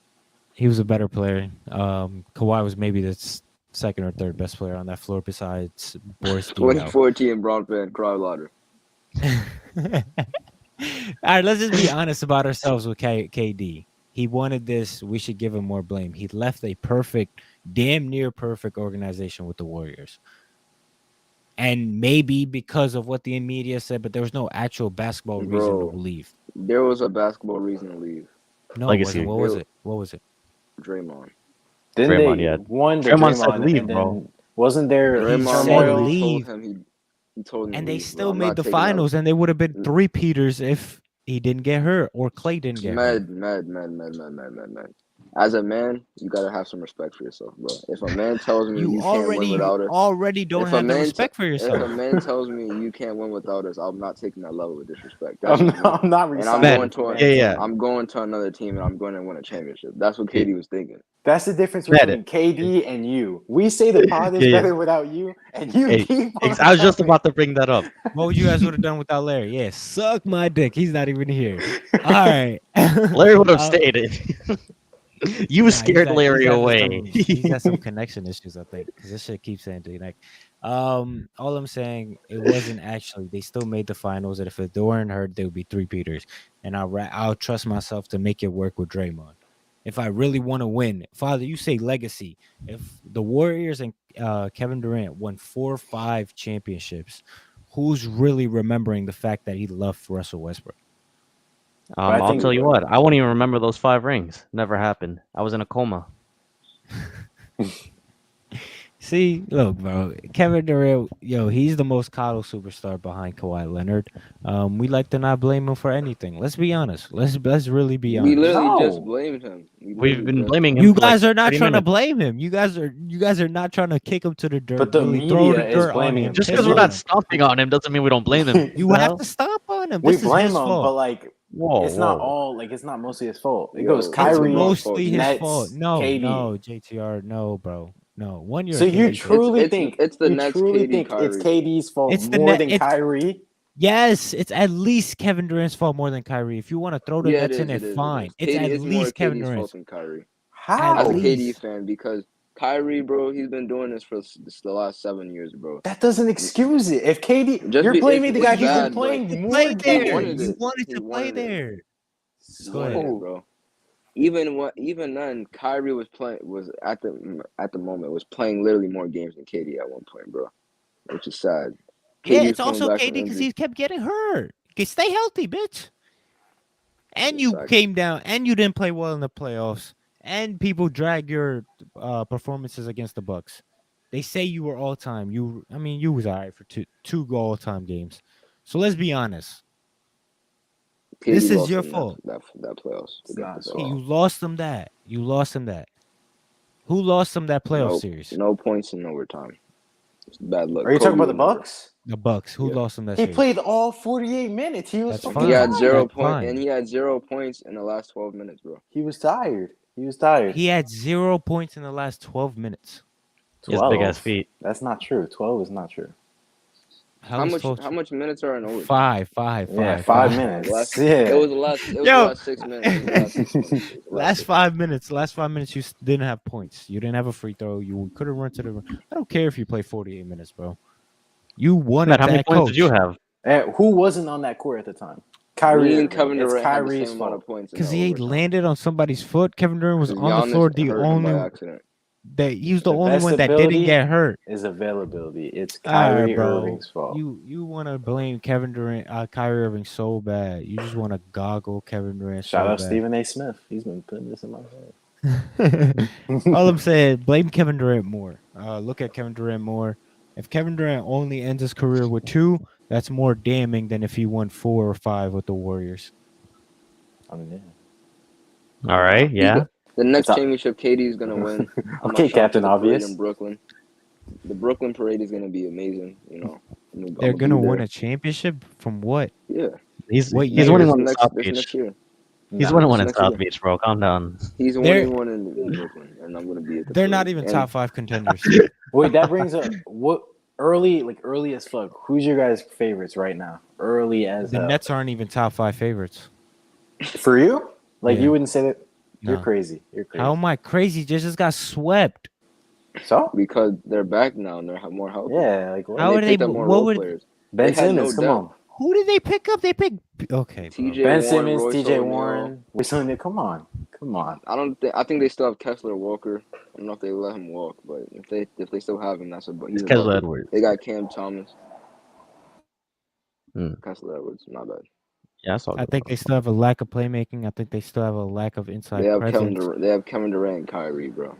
He was a better player. Kawhi was maybe the second or third best player on that floor besides Boris Diaw. 2014 Brown fan, cry louder. All right, let's just be honest about ourselves with KD. He wanted this. We should give him more blame. He left a perfect, damn near perfect organization with the Warriors. And maybe because of what the media said, but there was no actual basketball reason to leave. There was a basketball reason to leave. No, Legacy. it wasn't. What was it? Draymond. Didn't Draymond, they yeah. won the Draymond said Draymond leave, and then bro. wasn't there Draymond turmoil? leave. told him he told him And to they leave, still bro. I'm made not the taking that. finals, and they would have been three Peters if he didn't get hurt or Clay didn't get hurt. Mad. As a man, you gotta have some respect for yourself, bro. If a man tells me you can't win without us, already don't if a have the man respect for if a yourself. man tells me you can't win without us, I'm not taking that level of disrespect. That's I'm just me. not, I'm not And I'm resigning. going to Yeah. I'm going to another team and I'm going to win a championship. That's what KD was thinking. That's the difference Said between KD and you. We say the pod is Yeah. better without you, and you Hey, keep on I was just coming. about to bring that up. What would you guys would have done without Larry? Yeah, suck my dick. He's not even here. All right. Larry would have stayed. You scared he's Larry had away. He's got some connection issues, I think, because this shit keeps saying like. All I'm saying, it wasn't actually. They still made the finals, and if it weren't hurt, there would be three Peters, and I'll trust myself to make it work with Draymond. if I really want to win, Father, you say legacy. If the Warriors and Kevin Durant won 4 or 5 championships, who's really remembering the fact that he loved Russell Westbrook? But I I'll think tell you what. I won't even remember those 5 rings. Never happened. I was in a coma. See, look, bro, Kevin Durant, yo, he's the most coddled superstar behind Kawhi Leonard. We like to not blame him for anything. Let's be honest. Let's really be We honest. literally just No. blamed him. We We've literally been just blaming him You for like guys are not 30 trying to minutes. blame him. You guys are not trying to kick him to the dirt. But the really throw media the is dirt on blaming him. him Just piss because we're on not him. stomping on him doesn't mean we don't blame him. You What the have hell? to stomp on him. We This is blame his him, fault. but like Whoa, it's not whoa. all like it's not mostly his fault. It Yo, goes it's Kyrie, not Mostly his Nets, fault. No, KD. no, JTR, no, bro, no. 1 year. So you KD. truly think it's the you Nets, truly KD, think it's Kyrie. KD's fault It's the more net. than It's Kyrie? yes. It's at least Kevin Durant's fault more than Kyrie. If you want to throw the Yeah, it Nets in is. it, It is. It fine. is. It's at It's more least Kevin KD's fault Durant's. than Kyrie. At How? As a KD least. fan, because Kyrie, bro, he's been doing this for the last 7 years, bro. That doesn't excuse it. If KD, Just you're be- blaming the it's guy who's bad, been bro. playing He more played He there. wanted You it. wanted He to play wanted it. there. He Go ahead. wanted it, bro. Even then, Kyrie was at the moment was playing literally more games than KD at one point, bro, which is sad. Yeah, KD was it's coming also back KD from because injury. he kept getting hurt. Okay, stay healthy, bitch. And you Exactly. came down, and you didn't play well in the playoffs, and people drag your performances against the Bucks. They say you were all time. You was alright for two all time games. So let's be honest. KD This is lost your them fault. that playoffs. It's to get not the his best. Yeah, you lost them that. You lost them that. Who lost them that playoff Nope. series? No points in overtime. It's bad luck. Are you talking Kobe about the would never. Bucks? The Bucks. Who Yeah. lost them that He series? played all 48 minutes. He was That's fucking He fine. had tired. 0 That's point, fine. and he had 0 points in the last 12 minutes, bro. He was tired. He was tired. He had 0 points in the last 12 minutes. He has big ass 12. feet. That's not true. 12 is not true. How is much? 12 How much minutes are in overtime? Five. Yeah, 5 The minutes. last, Yeah. It was the last. It was Yo. the last 6 minutes. It was the last 6 minutes. It was the Last 6 5 minutes. Last 5 minutes, you didn't have points. You didn't have a free throw. You couldn't run to the. I don't care if you play 48 minutes, bro. You wanted Matt, how many that points coach did you have? Who wasn't on that court at the time? minutes. Kyrie Me and Irving. Kevin It's Durant had the Kyrie's same amount fault. of points in because the he overtime. landed on somebody's foot. Kevin Durant was Because on the floor. Giannis The hurt him by only accident. that he was the The only best one that ability didn't get hurt. is availability. It's All right, Kyrie bro. Irving's fault. You want to blame Kevin Durant, Kyrie Irving so bad. You just want to goggle Kevin Durant Shout so out bad. Stephen A. Smith. He's been putting this in my head. All I'm saying, blame Kevin Durant more. Look at Kevin Durant more. If Kevin Durant only ends his career with 2, that's more damning than if he won 4 or 5 with the Warriors. I mean, All right, yeah. The next It's a- championship, KD is gonna win. I'm Okay, not shocked Captain for the parade Obvious. in Brooklyn. The Brooklyn parade is gonna be amazing. You know, They're I'm gonna be win there. a championship from what? Yeah, He's What he's year? winning this one in next South this next Beach. year. He's Nah, winning one in next South year. Beach, bro. Calm down. He's the They're- only one in Brooklyn, and I'm gonna be at the They're not parade. even And top 5 contenders. Wait, that brings up what early as fuck. Who's your guys' favorites right now? Early as The hell. Nets aren't even top 5 favorites. For you? Like Yeah. you wouldn't say that? You're No. crazy. You're crazy. How am I crazy? Just got swept. So? because they're back now and they're more healthy. Yeah, like what? How And are they they? picked up more What role would? players. Ben They had no Simmons, come depth. on. Who did they pick up? They picked. Okay, bro. TJ Ben Warren, Simmons, Royce TJ O'Neal. Warren. Come on. I think they still have Kessler Walker. I don't know if they let him walk, but if they still have him, he's It's a Kessler bucket. Edwards. They got Cam Thomas. Hmm. Kessler Edwards, not bad. Yeah, I saw I that. think they still have a lack of playmaking. I think they still have a lack of inside They have presence. They have Kevin Durant and Kyrie, bro.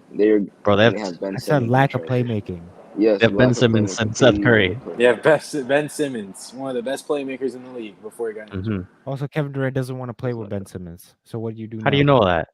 Bro, They have Ben I Simmons. said lack of and Trey. playmaking. Yes, They have Ben lack of Simmons playmaking. and Seth KD Curry. doesn't play. Yeah, Ben Simmons, one of the best playmakers in the league before he got injured. hmm Also, Kevin Durant doesn't want to play with Ben Simmons. So what do you do? How do now? you know that?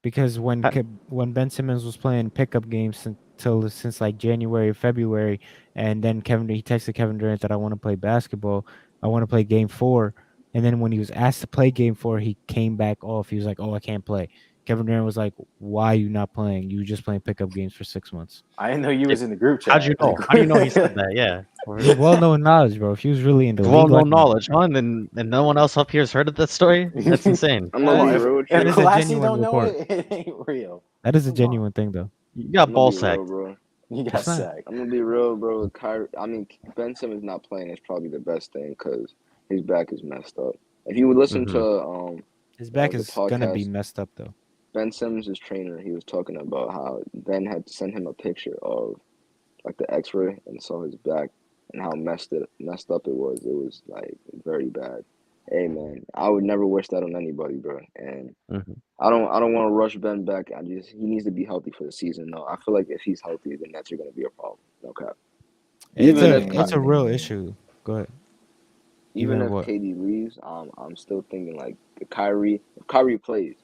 Because when Ben Simmons was playing pickup games since like January, February, and then he texted Kevin Durant that I want to play basketball. I want to play Game 4, and then when he was asked to play Game 4, he came back off. He was like, "Oh, I can't play." Kevin Durant was like, "Why are you not playing? You were just playing pickup games for 6 months." I didn't know you was in the group chat. How'd you know? How do you know he said that? Yeah. It's well-known knowledge, bro. If he was really in the Well league, known like knowledge, huh? And no one else up here has heard of that story? That's insane. I'm gonna be if, real with That you. is if a Classy genuine don't know report. it ain't real. that is a Come on. genuine thing, though. You got I'm ball gonna be real, sacked. bro. You got It's not. sacked. I'm gonna be real, bro. Ben Simmons not playing is probably the best thing because his back is messed up. If you would listen Mhm. to His back the is gonna be podcast. messed up, though. Ben Simmons' trainer, he was talking about how Ben had sent him a picture of like the X-ray and saw his back and how messed up it was. It was like very bad. Hey man, I would never wish that on anybody, bro. And Mhm. I don't want to rush Ben back. He needs to be healthy for the season. No, I feel like if he's healthy, the Nets are gonna be a problem. No cap. Even if It's a Ky- real issue. Go ahead. even if What? KD leaves, I'm still thinking like if Kyrie plays,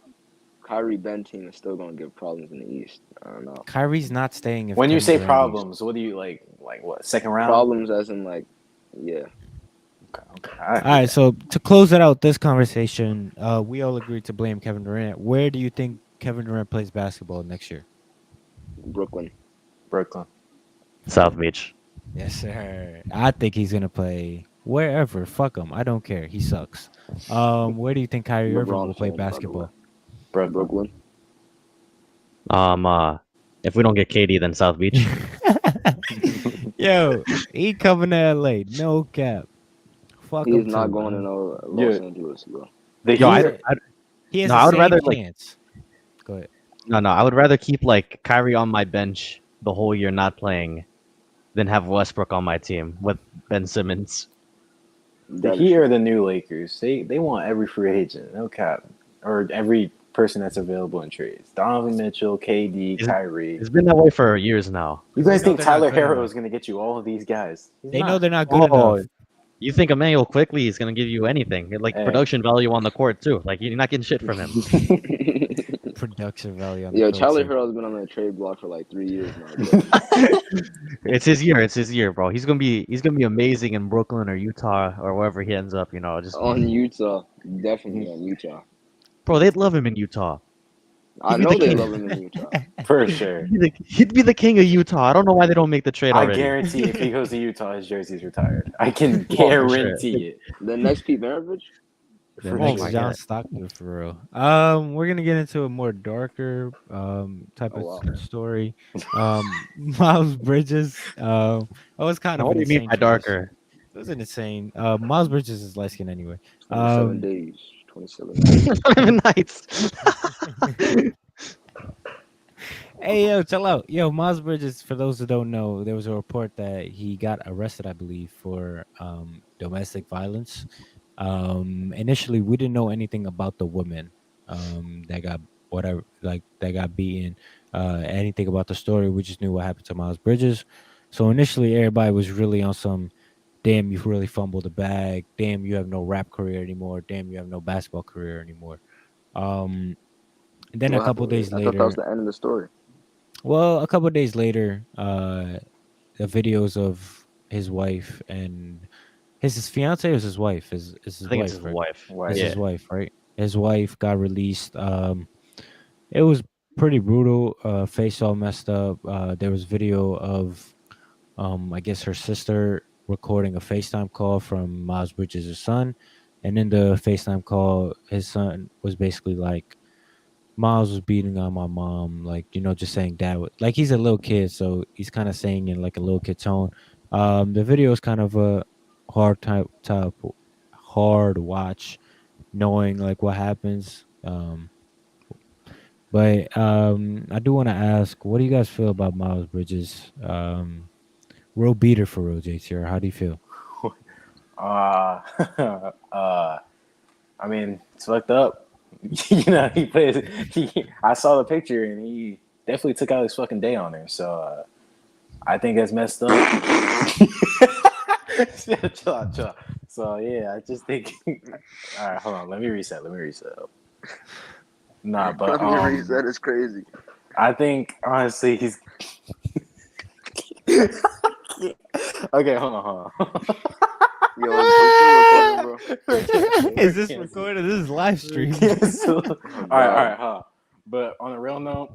Kyrie Ben team is still gonna give problems in the East. I don't know. Kyrie's not staying if When you Kevin say Durant leaves. problems, what do you like? Like what? Second round? Problems as in like, yeah. Okay. All right, so to close it out, this conversation, we all agreed to blame Kevin Durant. Where do you think Kevin Durant plays basketball next year? Brooklyn. Brooklyn. South Beach. Yes, sir. I think he's gonna play wherever. Fuck him. I don't care. He sucks. Where do you think Kyrie Irving will LeBron play fan, by the way. basketball? Brooklyn. If we don't get KD, then South Beach. Yo, he coming to LA. No cap. Fuck He's him not too, going to man. no Los Yeah. Angeles, bro. The Yo, Heat. He has No, the I would same rather, like- chance. Go ahead. No, I would rather keep like Kyrie on my bench the whole year not playing than have Westbrook on my team with Ben Simmons. The That is Heat true. are the new Lakers. They want every free agent, no cap, or every person that's available in trades. Donovan Mitchell, KD, Is- Kyrie. It's been that way for years now. You guys They know think they're not Tyler good Hero enough. is going to get you all of these guys? He's They know not. they're not good Oh, enough. you think Emmanuel quickly is gonna give you anything, like Hey. production value on the court too? Like you're not getting shit from him. Production value on the Yo, court, Charlie too. Hero's been on the trade block for like 3 years now, bro. It's his year. It's his year, bro. He's gonna be amazing in Brooklyn or Utah or wherever he ends up. You know, just On Utah. Definitely on Utah. bro, they'd love him in Utah. I He'd be know the they king. love him in Utah. For sure. He'd be the king of Utah. I don't know why they don't make the trade I already. guarantee if he goes to Utah, his jersey's retired. I can Oh, for sure. guarantee it. The next Pete Maravich? The For next sure. John Stockton for real. We're gonna get into a more darker type Oh, of wow. story. Miles Bridges. It was kind of What an do you mean insane by darker? It was an insane. Miles Bridges is light skin anyway. 27 days. 27 days. Not even nights. Hey yo, chill out. Yo, Miles Bridges, for those who don't know, there was a report that he got arrested, I believe, for domestic violence. Initially we didn't know anything about the woman that got whatever like that got beaten, anything about the story. We just knew what happened to Miles Bridges. So initially everybody was really on some damn, you really fumbled the bag, damn, you have no rap career anymore, damn, you have no basketball career anymore. And then a What couple happened with days it? I thought that later, was the end of the story. well, a couple days later, the videos of his wife and his fiance was his wife. Is his I think wife? it's his right? wife. Wife. It's Yeah. his wife, right? His wife got released. It was pretty brutal. Face all messed up. There was video of, I guess her sister recording a FaceTime call from Miles Bridges' son, and in the FaceTime call, his son was basically like, Miles was beating on my mom, like, just saying dad like he's a little kid, so he's kind of saying in like a little kid tone. The video is kind of a type hard watch, knowing like what happens. But I do want to ask, what do you guys feel about Miles Bridges? Real beater for real, JTR. How do you feel? Uh, I mean, it's fucked up. He plays. I saw the picture and he definitely took out his fucking day on her. So I think that's messed up. Chill out. So yeah, I just think. All right, hold on. Let me reset. Nah, but That is crazy. I think honestly he's. Okay, hold on. Yo, is this recording, bro? Is this recorded? This is live stream. All right, huh? But on a real note,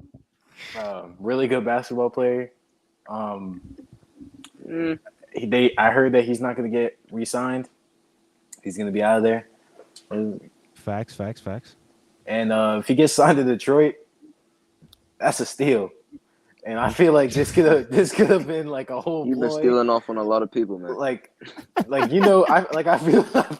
really good basketball player. I heard that he's not going to get re-signed. He's going to be out of there. Facts. And if he gets signed to Detroit, that's a steal. And I feel like this could have been like a whole. You've been ploy. stealing off on a lot of people, man. I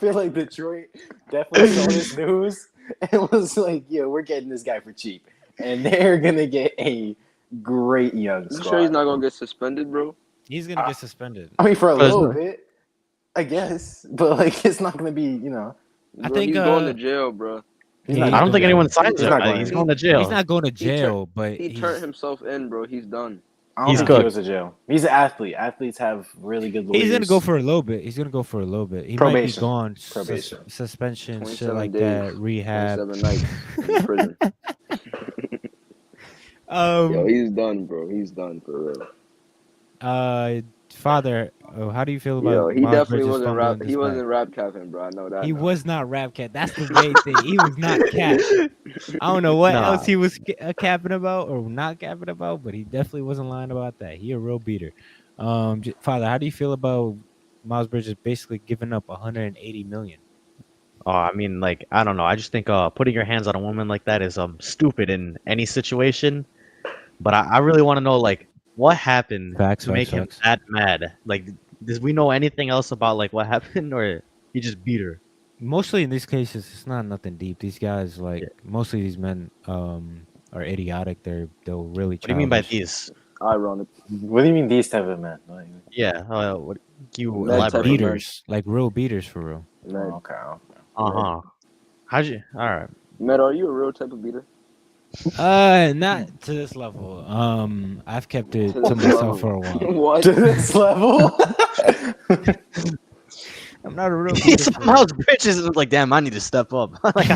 feel like Detroit definitely saw this news and was like, "Yeah, we're getting this guy for cheap." and they're gonna get a great young You squad. sure he's not gonna get suspended, bro? He's gonna get suspended. I mean, for a But it's little not- bit, I guess, but like it's not gonna be, I Bro, think, he's going to jail, bro. he's Yeah, not. I he's don't going think to anyone jail. signs He's him. not I think going he's to going to He's jail. not going to He turned- jail, but He he's turned himself in, bro. He's done. I don't He's think he cooked. goes to jail. He's an athlete. Athletes have really good lawyers. he's gonna go for a little bit. He's gonna go for a little bit. He Probation. might be gone, Probation. suspension, shit 27 like days, that, rehab. 27 nights in prison. Yo, he's done, bro. He's done for real. Father, how do you feel Yo, about he Miles definitely Bridges wasn't fumbling rap. this He back? wasn't rap capping, bro. I know that. He now. was not rap cat. That's the main thing. He was not cap. I don't know what Nah. else he was capping about or not capping about, but he definitely wasn't lying about that. He a real beater. Father, how do you feel about Miles Bridges basically giving up 180 million? I mean, like, I don't know. I just think putting your hands on a woman like that is stupid in any situation. But I really want to know, like, what happened Facts, to make him facts. that mad? Like, does we know anything else about like what happened, or he just beat her? Mostly in these cases, it's not nothing deep. These guys, like mostly these men, are idiotic. They'll really. What do you mean by childish. these? Ironic. What do you mean these type of men? Like, Yeah. What? Can you Med type of elaborate? man. Beaters, like real beaters for real. Med, okay. Uh-huh. How'd you? All right. Med, are you a real type of beater? Not to this level. I've kept it To to this myself level. for a while. What? To this level. I'm not a real He beater. for real. Miles Bridges is like, damn, I need to step up. Like,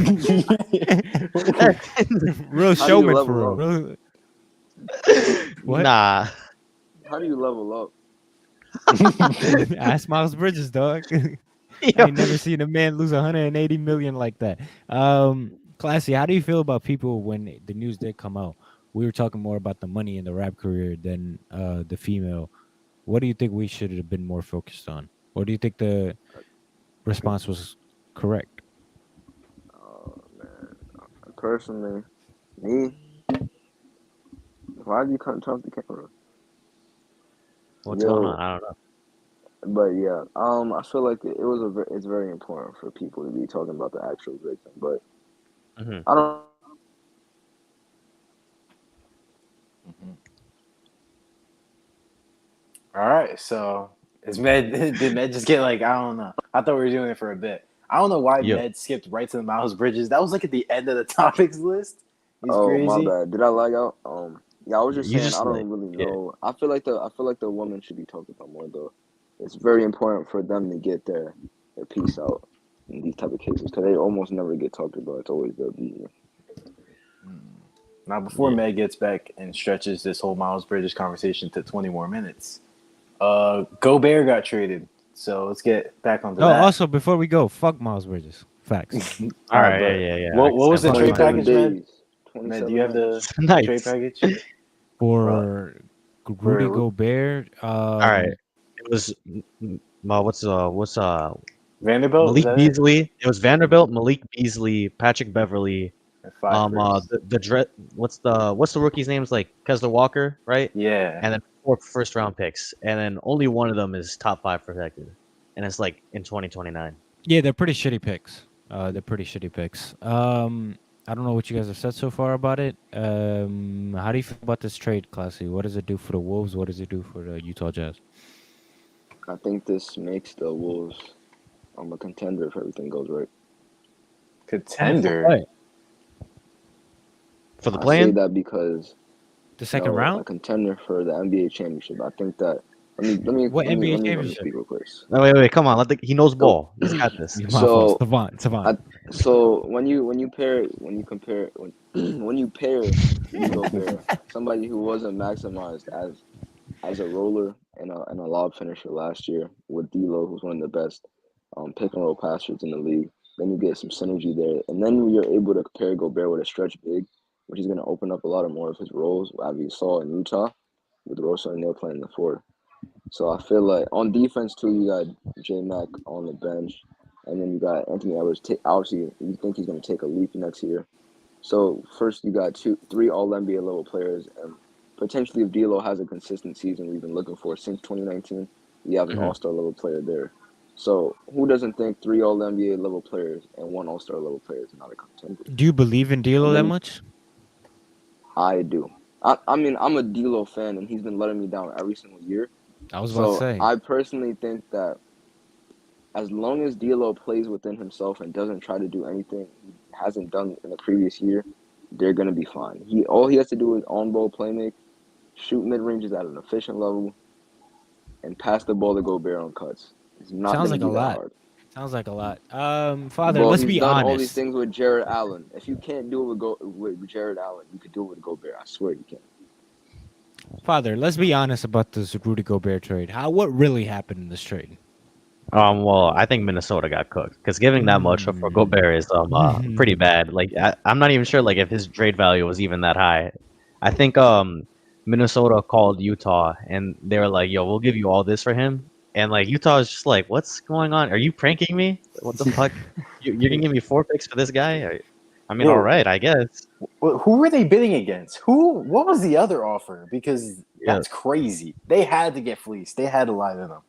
Real How do you showman level for up? real. What? nah. How do you level up? Ask Miles Bridges, dog. I Yo, ain't never seen a man lose 180 million like that. Classy, how do you feel about people when the news did come out? We were talking more about the money in the rap career than the female. What do you think we should have been more focused on? Or do you think the response was correct? Oh man, personally, me. Why did you cut off the camera? what's Yo. going on? I don't know. But yeah, I feel like it's very important for people to be talking about the actual victim. But Mhm. I don't. All right, so is Med? Did Med just get like I don't know? I thought we were doing it for a bit. I don't know why Yo. Med skipped right to the Miles Bridges. That was like at the end of the topics list. He's Oh crazy. my bad. Did I lag out? Yeah, I was just You saying just, I don't like, really yeah. know. I feel like the woman should be talked about more though. It's very important for them to get their piece out in these type of cases because they almost never get talked about. It's always the beating. Now, before Yeah. Med gets back and stretches this whole Miles Bridges conversation to 20 more minutes, Gobert got traded. So let's get back onto Oh, that. also before we go, fuck Miles Bridges. Facts. All right. but Yeah. What was the I trade understand. 27 package, Med? days. Med, do you have the Nice. trade package? For Rudy for- Gobert. All right. It was what's Vanderbilt? Malik Is that it? Beasley. It was Vanderbilt, Malik Beasley, Patrick Beverly. Five firsts. What's the rookie's name's like Kessler Walker, right? Yeah. And then 4 first-round picks, and then only one of them is top 5 protected, and it's like in 2029. Yeah, they're pretty shitty picks. I don't know what you guys have said so far about it. How do you feel about this trade, Classy? What does it do for the Wolves? What does it do for the Utah Jazz? I think this makes the Wolves a contender if everything goes right. Contender. Right. For the I say play-in? that because The second a round? contender for the NBA championship. I think that. Let me What let me, NBA let me championship? speak real quick. No, wait, come on. He knows ball. He's got this. My So, fault. Savant. So when you pair Rudy Gobert, somebody who wasn't maximized as a roller and a lob finisher last year, with D'Lo, who's one of the best pick and roll passers in the league, then you get some synergy there, and then you're able to pair Gobert with a stretch big, which is going to open up a lot more of his roles, as we saw in Utah with Rosso and Neal playing the 4. So I feel like on defense too, you got J Mac on the bench, and then you got Anthony Edwards. Obviously, you think he's going to take a leap next year. So first, you got 3 All NBA level players, and potentially if D'Lo has a consistent season we've been looking for since 2019, you have an All Star level player there. So who doesn't think 3 All NBA level players and 1 All Star level player is not a contender? Do you believe in D'Lo And that then- much? I do. I mean, I'm a D'Lo fan, and he's been letting me down every single year. I was about to So say. I personally think that as long as D'Lo plays within himself and doesn't try to do anything he hasn't done in the previous year, they're gonna be fine. All he has to do is on ball play make, shoot mid ranges at an efficient level, and pass the ball to Gobert on cuts. It's not Sounds gonna like a be that lot. hard. Sounds like a lot. Father, Well, let's he's be done all these honest. things with Jared Allen. If you can't do it with Jared Allen, you could do it with Gobert. I swear you can. Father, let's be honest about this Rudy Gobert trade. What really happened in this trade? Well, I think Minnesota got cooked because giving that much for Gobert is pretty bad. Like I'm not even sure like if his trade value was even that high. I think Minnesota called Utah and they were like, "Yo, we'll give you all this for him." And like Utah is just like, "What's going on? Are you pranking me? What the fuck? You're gonna give me 4 picks for this guy?" I mean, Yo. all right, I guess. Who were they bidding against? What was the other offer? Because Yeah. that's crazy. They had to get fleeced. They had to lie to them.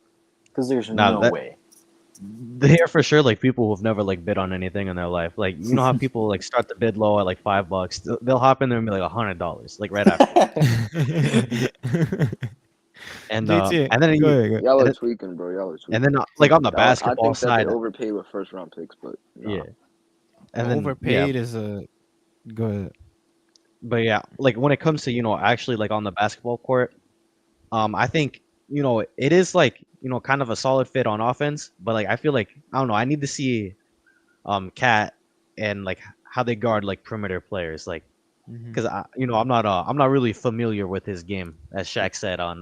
Because there's Nah, no that- way. They're for sure like people who've never like bid on anything in their life. Like you know how people like start the bid low at like $5. They'll hop in there and be like $100, like right after. And JT, and then go ahead. Y'all and are then, tweaking, bro. Y'all are tweaking. and then like on the I basketball think that side, they overpaid with first round picks, but nah. yeah. And then Overpaid is a go ahead. but yeah, like when it comes to actually like on the basketball court, I think it is like kind of a solid fit on offense, but like I feel like I don't know, I need to see Cat and like how they guard like perimeter players, like because I'm not really familiar with his game, as Shaq said on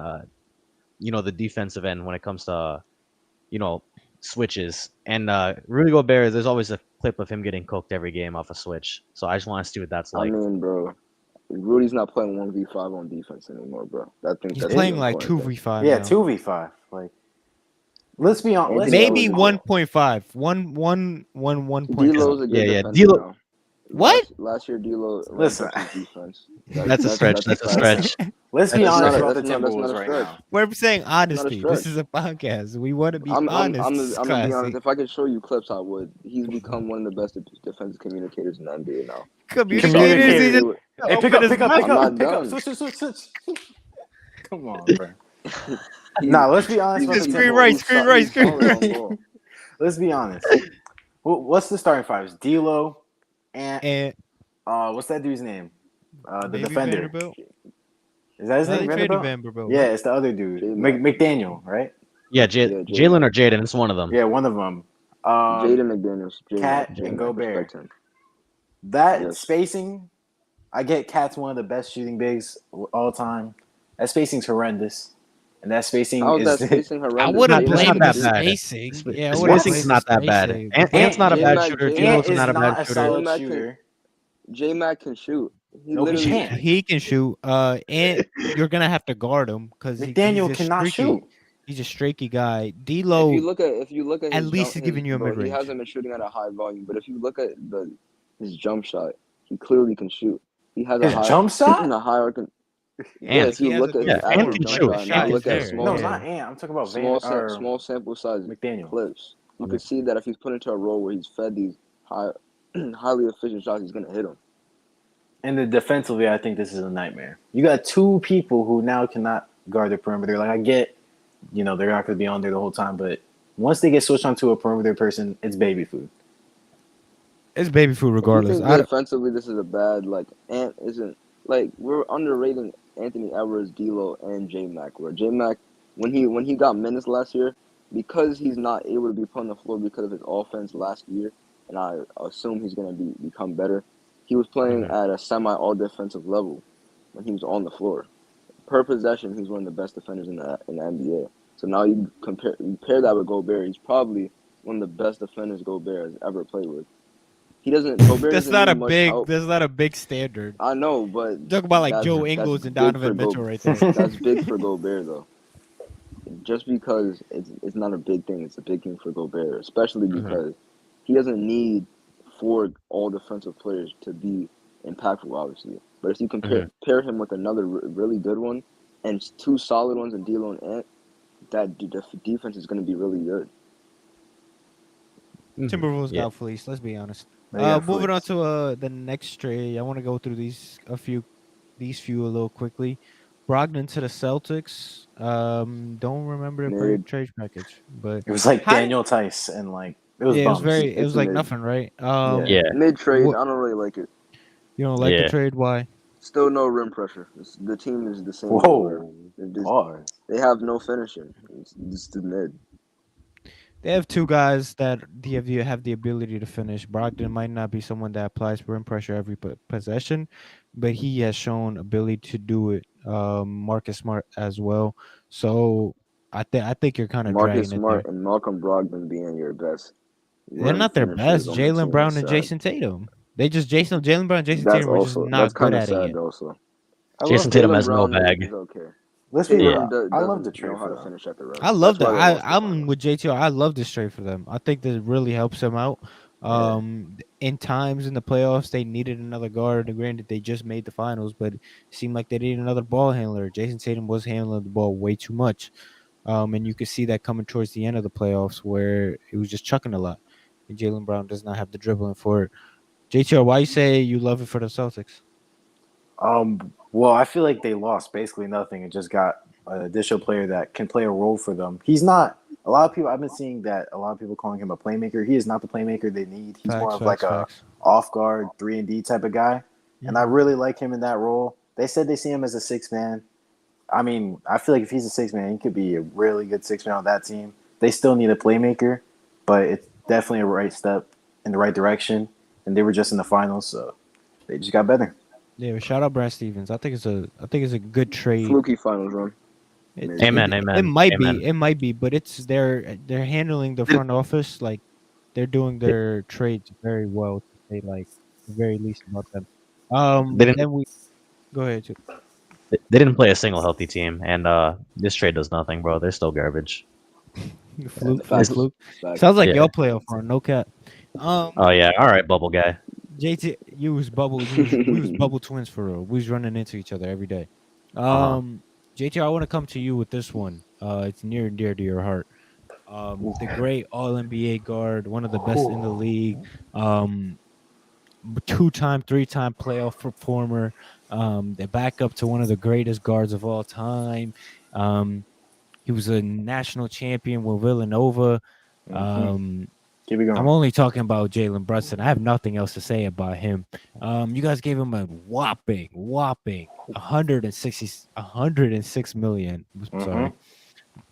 the defensive end when it comes to switches. And Rudy Gobert, there's always a clip of him getting cooked every game off a switch. So I just want to see what that's I like. mean, bro, Rudy's not playing 1v5 on defense anymore, bro. He's That's playing the like important thing. 2v5 Yeah, now. 2v5. Like, let's be honest. Maybe D'Lo's 1.5. 1.5. D'Lo's a good Yeah, defender D'Lo. now. What? Last year, D'Lo ranked Listen. up his defense. That's a stretch. That's a stretch. Let's be That's honest not about the that's not Timberwolves a right stretch. now. We're saying honesty. This stretch. is a podcast. We want to be I'm honest. gonna This is be honest. classy. If I could show you clips, I would. He's become one of the best defensive communicators in the NBA now. Communicators. He just Hey, open pick up, his pick up, mouth. pick I'm up, not pick up. done. Switch. Come on, bro. Nah, let's be honest about the Screen Timberwolves. right, he's screen solid on right. ball. Let's be honest. What's the starting fives? D'Lo and what's that dude's name? The maybe defender. Vanderbilt. Is that his No, name? they traded Vanderbilt? Vanderbilt. Yeah, it's the other dude, McDaniel, right? Yeah, Jalen. Jalen or Jaden, it's one of them. Yeah, one of them. Jaden McDaniels. Cat J-Mac, and Gobert. respect him. That Yes. spacing, I get Cat's one of the best shooting bigs all time. That spacing's horrendous, and that spacing How is is that spacing horrendous? I wouldn't It's blame not the that bad. spacing. Yeah, I The wouldn't spacing's blame not the that bad. spacing. Ant's not a bad J-Mac- shooter. J-Mac D'Lo's is not a not bad a shooter. solid J-Mac shooter. J-Mac can shoot. He No, he literally can't. He can shoot. And you're gonna have to guard him because McDaniel he's a cannot streaky. shoot. He's a streaky guy. If D'Lo. you look at At his least he's jump, giving you a bro, mid-range. he hasn't been shooting at a high volume, but if you look at his jump shot, he clearly can shoot. He has His jump shot? a higher. Yeah, Ant. if you He has look a at good his Ant actual can jump shoot. shot, and Shot you is look at there. small, No, it's not Ant. I'm talking about small sample size McDaniel. clips. You could see that if he's put into a role where he's fed these highly efficient shots, he's gonna hit them. And then defensively, I think this is a nightmare. You got two people who now cannot guard the perimeter. Like, I get, they're not going to be on there the whole time, but once they get switched onto a perimeter person, it's baby food. It's baby food regardless. If you think defensively, this is a bad Ant isn't we're underrating Anthony Edwards, D'Lo, and J-Mac. Where J-Mac, when he got minutes last year, because he's not able to be put on the floor because of his offense last year, and I assume he's going to become better. He was playing at a semi-all defensive level when he was on the floor. Per possession, he's one of the best defenders in the NBA. So now you pair that with Gobert, he's probably one of the best defenders Gobert has ever played with. Gobert that's doesn't not need a much big. help. That's not a big standard. I know, but Talk about like that's- Joe that's Ingles and big Donovan for Mitchell right there. That's big for Gobert though. Just because it's not a big thing, it's a big thing for Gobert, especially because he doesn't need 4 all defensive players to be impactful, obviously. But if you pair him with another really good one and 2 solid ones in D'Lo and Ant, that defense is going to be really good. Timberwolves Yeah. got fleeced. Let's be honest. They got Moving on fleeced. to the next trade. I want to go through a few these few a little quickly. Brogdon to the Celtics. Don't remember the Mid. trade package, but It was like how? Daniel Tice and like it was Yeah, it was bums. very. It It's was like mid. nothing, right? Yeah. Yeah. Mid trade. What I don't really like it. you don't like the Yeah. trade? Why? Still no rim pressure. The team is the same way where Whoa. they're Pause. they have no finishing. It's just the mid. They have two guys that have the ability to finish. Brogdon might not be someone that applies rim pressure every possession, but he has shown ability to do it. Marcus Smart as well. So I think you're kind of Marcus dragging it there. Smart and Malcolm Brogdon being your best They're rim not their finishers best. on the Jalen team is Brown and sad. Jason Tatum. They just Jalen Brown and Jason Tatum are just That's not good kind of at it sad yet. also. I Jason love Tatum Jalen has no Brown bag. is okay. let's be Yeah. real. Tatum I love the doesn't know trade how for to them. finish at the rim. I love That's that. why they lost the I'm finals. with JTR. I love this trade for them. I think that really helps them out. Yeah. In times in the playoffs, they needed another guard. And granted, they just made the finals, but it seemed like they needed another ball handler. Jason Tatum was handling the ball way too much. And you could see that coming towards the end of the playoffs where he was just chucking a lot. And Jalen Brown does not have the dribbling for it. JTR, why you say you love it for the Celtics? Well, I feel like they lost basically nothing and just got an additional player that can play a role for them. He's not a lot of people. I've been seeing that a lot of people calling him a playmaker. He is not the playmaker they need. He's more Facts, of like facts, a facts. off guard 3-and-D type of guy, and I really like him in that role. They said they see him as a six man. I mean, I feel like if he's a six man, he could be a really good six man on that team. They still need a playmaker, but it's definitely a right step in the right direction. And they were just in the finals, so they just got better. Yeah, but shout out Brad Stevens. I think it's a good trade. Fluky finals run. It, Maybe. it Amen. it Amen. might Amen. be, but it's they're handling the front office like they're doing their trades very well. To say like the very least about them. They didn't. Then we go ahead. Too. They didn't play a single healthy team, and this trade does nothing, bro. They're still garbage. Fluke, Facts. fluke. Facts. Sounds like Yeah. y'all playoff run. No cap. Oh yeah. All right, bubble guy. JT, you was bubble. We was bubble twins for real. We was running into each other every day. Uh-huh. JT, I want to come to you with this one. It's near and dear to your heart. The great All NBA guard, one of the best in the league. Two-time, three-time playoff performer. The backup to one of the greatest guards of all time. He was a national champion with Villanova. Keep it going. I'm only talking about Jalen Brunson. I have nothing else to say about him. You guys gave him a whopping 106 million. Sorry.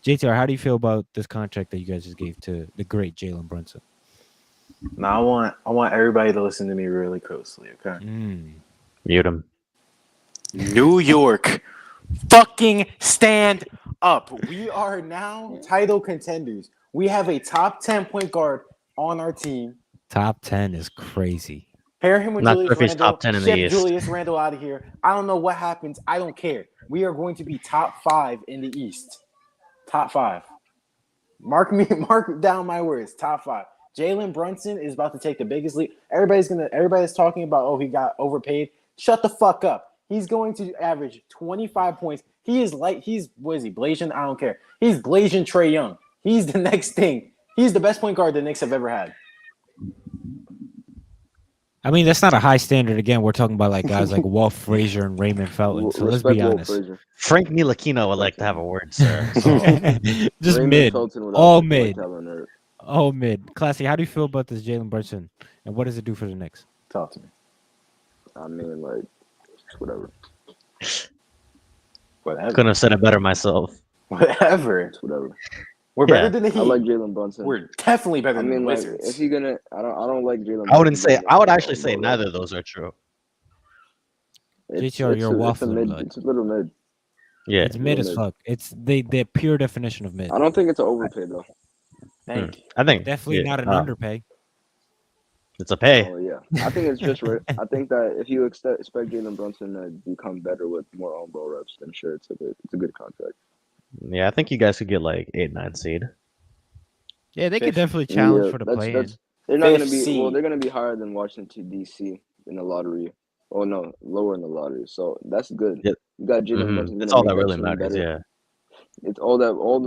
JTR, how do you feel about this contract that you guys just gave to the great Jalen Brunson? Now I want everybody to listen to me really closely, okay? Mute him. New York, fucking stand up. We are now title contenders. We have a top 10 point guard on our team. Top 10 is crazy. Pair him with Not Julius sure if he's Randle. top 10 in the Ship East. Julius Randle out of here. I don't know what happens. I don't care. We are going to be top 5 in the East. Top 5. Mark down my words. Top 5. Jalen Brunson is about to take the biggest leap. Everybody's talking about, oh, he got overpaid. Shut the fuck up. He's going to average 25 points. What is he, Blasian? I don't care. He's Blasian Trae Young. He's the next thing. He's the best point guard the Knicks have ever had. I mean, that's not a high standard. Again, we're talking about like guys like Walt Frazier and Raymond Felton. So let's be Respect Walt honest. Frazier. Frank Ntilikina would like to have a word, sir. Just Raymond mid. Felton would All also like mid. to have a nerd. All mid. Classy, how do you feel about this Jalen Brunson? And what does it do for the Knicks? Talk to me. I mean, like, whatever. Whatever. Couldn't have said it better myself. Whatever. It's whatever. We're better than the Heat. I like Jalen Brunson. We're definitely better I than mean, the like, Wizards. if you're gonna, I don't like Jalen. I wouldn't say. Brunson, I would but actually say but, neither of those are true. JTR, you're it's a waffling, mid. bud. It's a little mid. Yeah. It's mid as mid. fuck. It's the pure definition of mid. I don't think it's an overpay though. Thank you. I think Definitely not an underpay. it's a pay. Oh yeah, I think it's just right. I think that if you expect Jalen Brunson to become better with more on ball reps, then sure, it's a good contract. Yeah, I think you guys could get like 8-9 seed. Yeah, they could Fifth. definitely challenge Yeah, for the play-in. They're not Fifth gonna be. seed. Well, they're gonna be higher than Washington D.C. in the lottery. Oh no, lower in the lottery. So that's good. Yeah. You got Jalen Mhm. Brunson. That's gonna all make that really team matters. better. Yeah. It's all of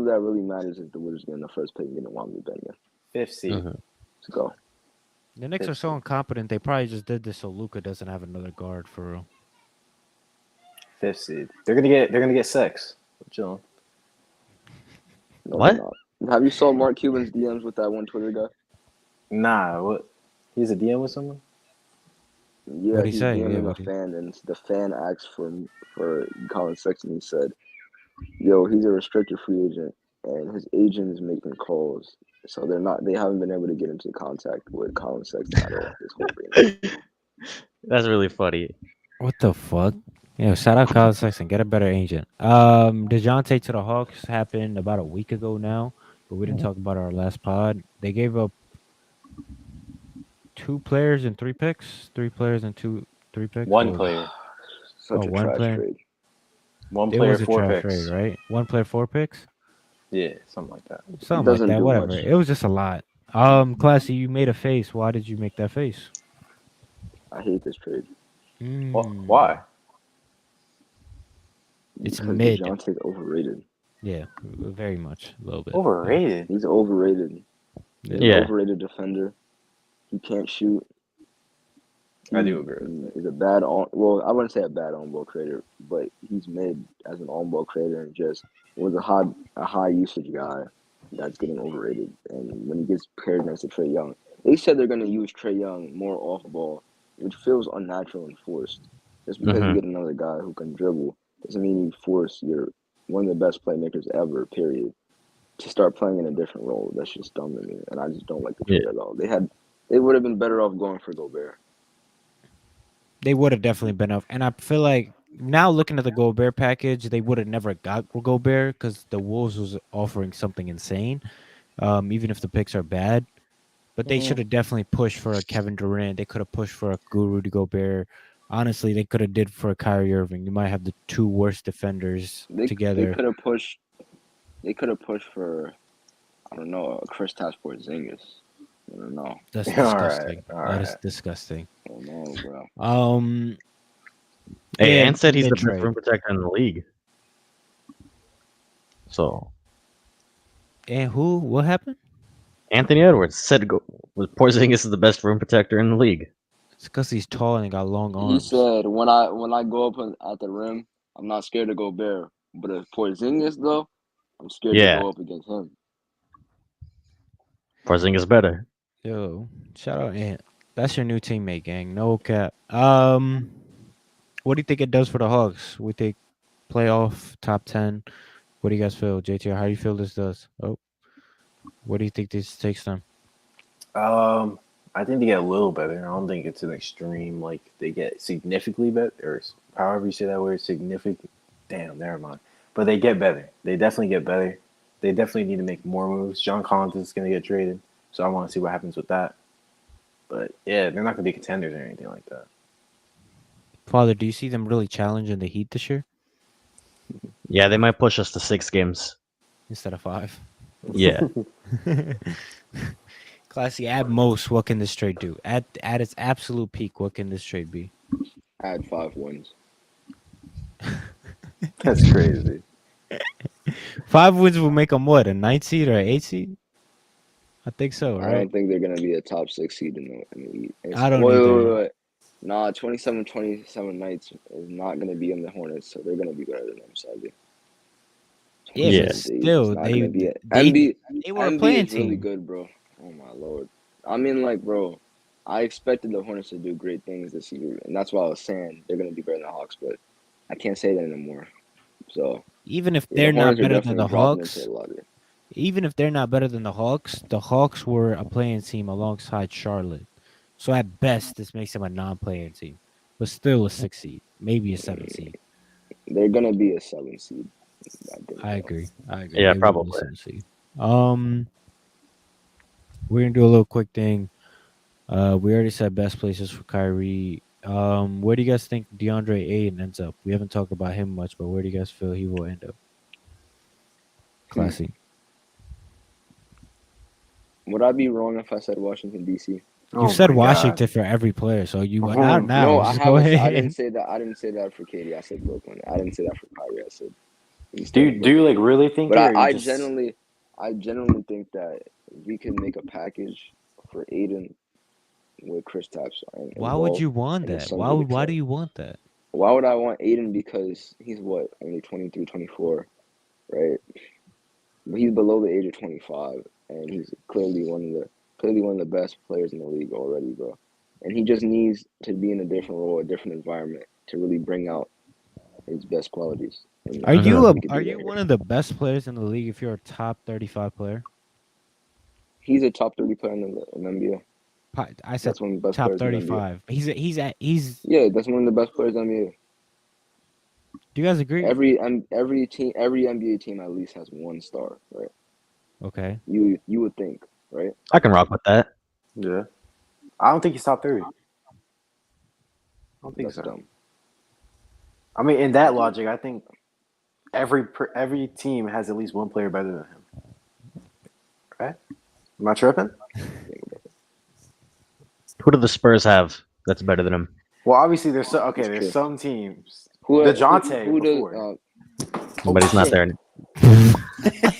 that really matters is the Wizards getting the first pick and getting Wemby Benya. 5th seed. Mhm. Let's go. The Knicks are so incompetent. They probably just did this so Luka doesn't have another guard for real. 5th seed. They're gonna get sex. Chilling. No, What? they're not. Have you saw Mark Cuban's DMs with that one Twitter guy? Nah, what? He's a DM with someone? Yeah, What'd he he's say? Yeah, DMing a fan, and the fan asked for Colin Sexton. He said, "Yo, he's a restricted free agent, and his agent is making calls, so they haven't been able to get into contact with Colin Sexton at all this whole thing." That's really funny. What the fuck? Yeah, shout out Kyle Sexton. Get a better agent. DeJounte to the Hawks happened about a week ago now, but we didn't talk about our last pod. They gave up 2 players and 3 picks. 3 players and three picks. One Or, player. Such a one trash player. trade. One It player, was a 4 trash picks. trade, right? 1 player, 4 picks. Yeah, something like that. Something like Doesn't that. do Whatever. much. It was just a lot. Classy, you made a face. Why did you make that face? I hate this trade Why? It's because mid. DeJounte's overrated. Yeah, very much. A little bit. Overrated. He's overrated. He's an Yeah. overrated defender. He can't shoot. I do agree with that. He's a bad well, I wouldn't say a bad on-ball creator, but he's mid as an on-ball creator and just was a high usage guy that's getting overrated. And when he gets paired next to Trae Young, they said they're going to use Trae Young more off ball, which feels unnatural and forced. Just because you get another guy who can dribble doesn't mean you force one of the best playmakers ever, period, to start playing in a different role. That's just dumb to me, and I just don't like the trade at all. They would have been better off going for Gobert. They would have definitely been up. And I feel like now looking at the Gobert package, they would have never got Gobert because the Wolves was offering something insane, even if the picks are bad. But they should have definitely pushed for a Kevin Durant. They could have pushed for a Rudy Gobert. Honestly, they could have did for a Kyrie Irving. You might have the 2 worst defenders together. They could have pushed. They could have pushed for, I don't know, a Kristaps Porzingis. I don't know. That's All disgusting. right, all That is right. disgusting. I don't know, bro. Hey, Yeah, Ant said he's the mid-trade. best rim protector in the league. So And who? What happened? Anthony Edwards said Porzingis is the best rim protector in the league. It's because he's tall and got long He arms. said, when I go up at the rim, I'm not scared to go bare. But if Porzingis though, I'm scared Yeah. to go up against him. Porzingis better. Yo, shout out Ant. That's your new teammate, gang. No cap. What do you think it does for the Hawks? We think playoff top 10. What do you guys feel, JTR? How do you feel this does? Oh, what do you think this takes them? I think they get a little better. I don't think it's an extreme like they get significantly better, or however you say that word, significant. Damn, never mind. But they get better. They definitely get better. They definitely need to make more moves. John Collins is going to get traded, so I want to see what happens with that. But yeah, they're not going to be contenders or anything like that. Father, do you see them really challenging the Heat this year Yeah, they might push us to 6 games. instead of 5? Yeah. Classy, at most, what can this trade do? At its absolute peak, what can this trade be? Add 5 wins. That's crazy. 5 wins will make them what, a 9 seed or an 8 seed? I think so, I right? don't think they're gonna be a top 6 seed in the East. I don't either. Wait. Nah, 27 nights is not gonna be in the Hornets, so they're gonna be better than them, sadly. Yeah, Yeah. but still, they were a Embiid playing is really team. good, bro. Oh my lord. I mean, like, bro, I expected the Hornets to do great things this year, and that's why I was saying they're gonna be better than the Hawks, but I can't say that anymore. So Even if yeah, they're not Hornets are better than the definitely dropping Hawks, into the lottery. even if they're not better than the Hawks were a playing team alongside Charlotte. So at best, this makes them a non-playing team, but still a 6 seed, maybe a 7 seed. They're gonna be a 7 seed. I agree. Yeah, They will be a probably. 7 seed. We're gonna do a little quick thing. We already said best places for Kyrie. Where do you guys think DeAndre Ayton ends up? We haven't talked about him much, but where do you guys feel he will end up? Classy. Would I be wrong if I said Washington D.C.? You said Washington for every player, so you not now. No, I just go haven't. I ahead. didn't say that. I didn't say that for Katie. I said Brooklyn. I didn't say that for Kyrie. I said. Do you like really think? But it, or I you just... genuinely think that we can make a package for Aiden with Chris Tapps. Why would you want that? Why do you want that? Why would I want Ayton? Because he's what, only 23, 24, right? But he's below the age of 25, and he's clearly one of the best players in the league already, bro. And he just needs to be in a different role, a different environment to really bring out his best qualities. And Are I feel you like a he could are do that you here. one of the best players in the league if you're a top 35 player? He's a top 30 player in the NBA. I said That's one of the best top players in the NBA. 35. He's. Yeah, that's one of the best players in the NBA. Do you guys agree? Every NBA team at least has one star, right? Okay. You would think, right? I can rock with that. Yeah. I don't think he's top 30. I don't think That's so. dumb. I mean, in that logic, I think every team has at least one player better than him. Right? Am I tripping? Who do the Spurs have that's better than him? Well, obviously there's That's there's true. some teams. Who DeJounte who does before. But he's not shit. there.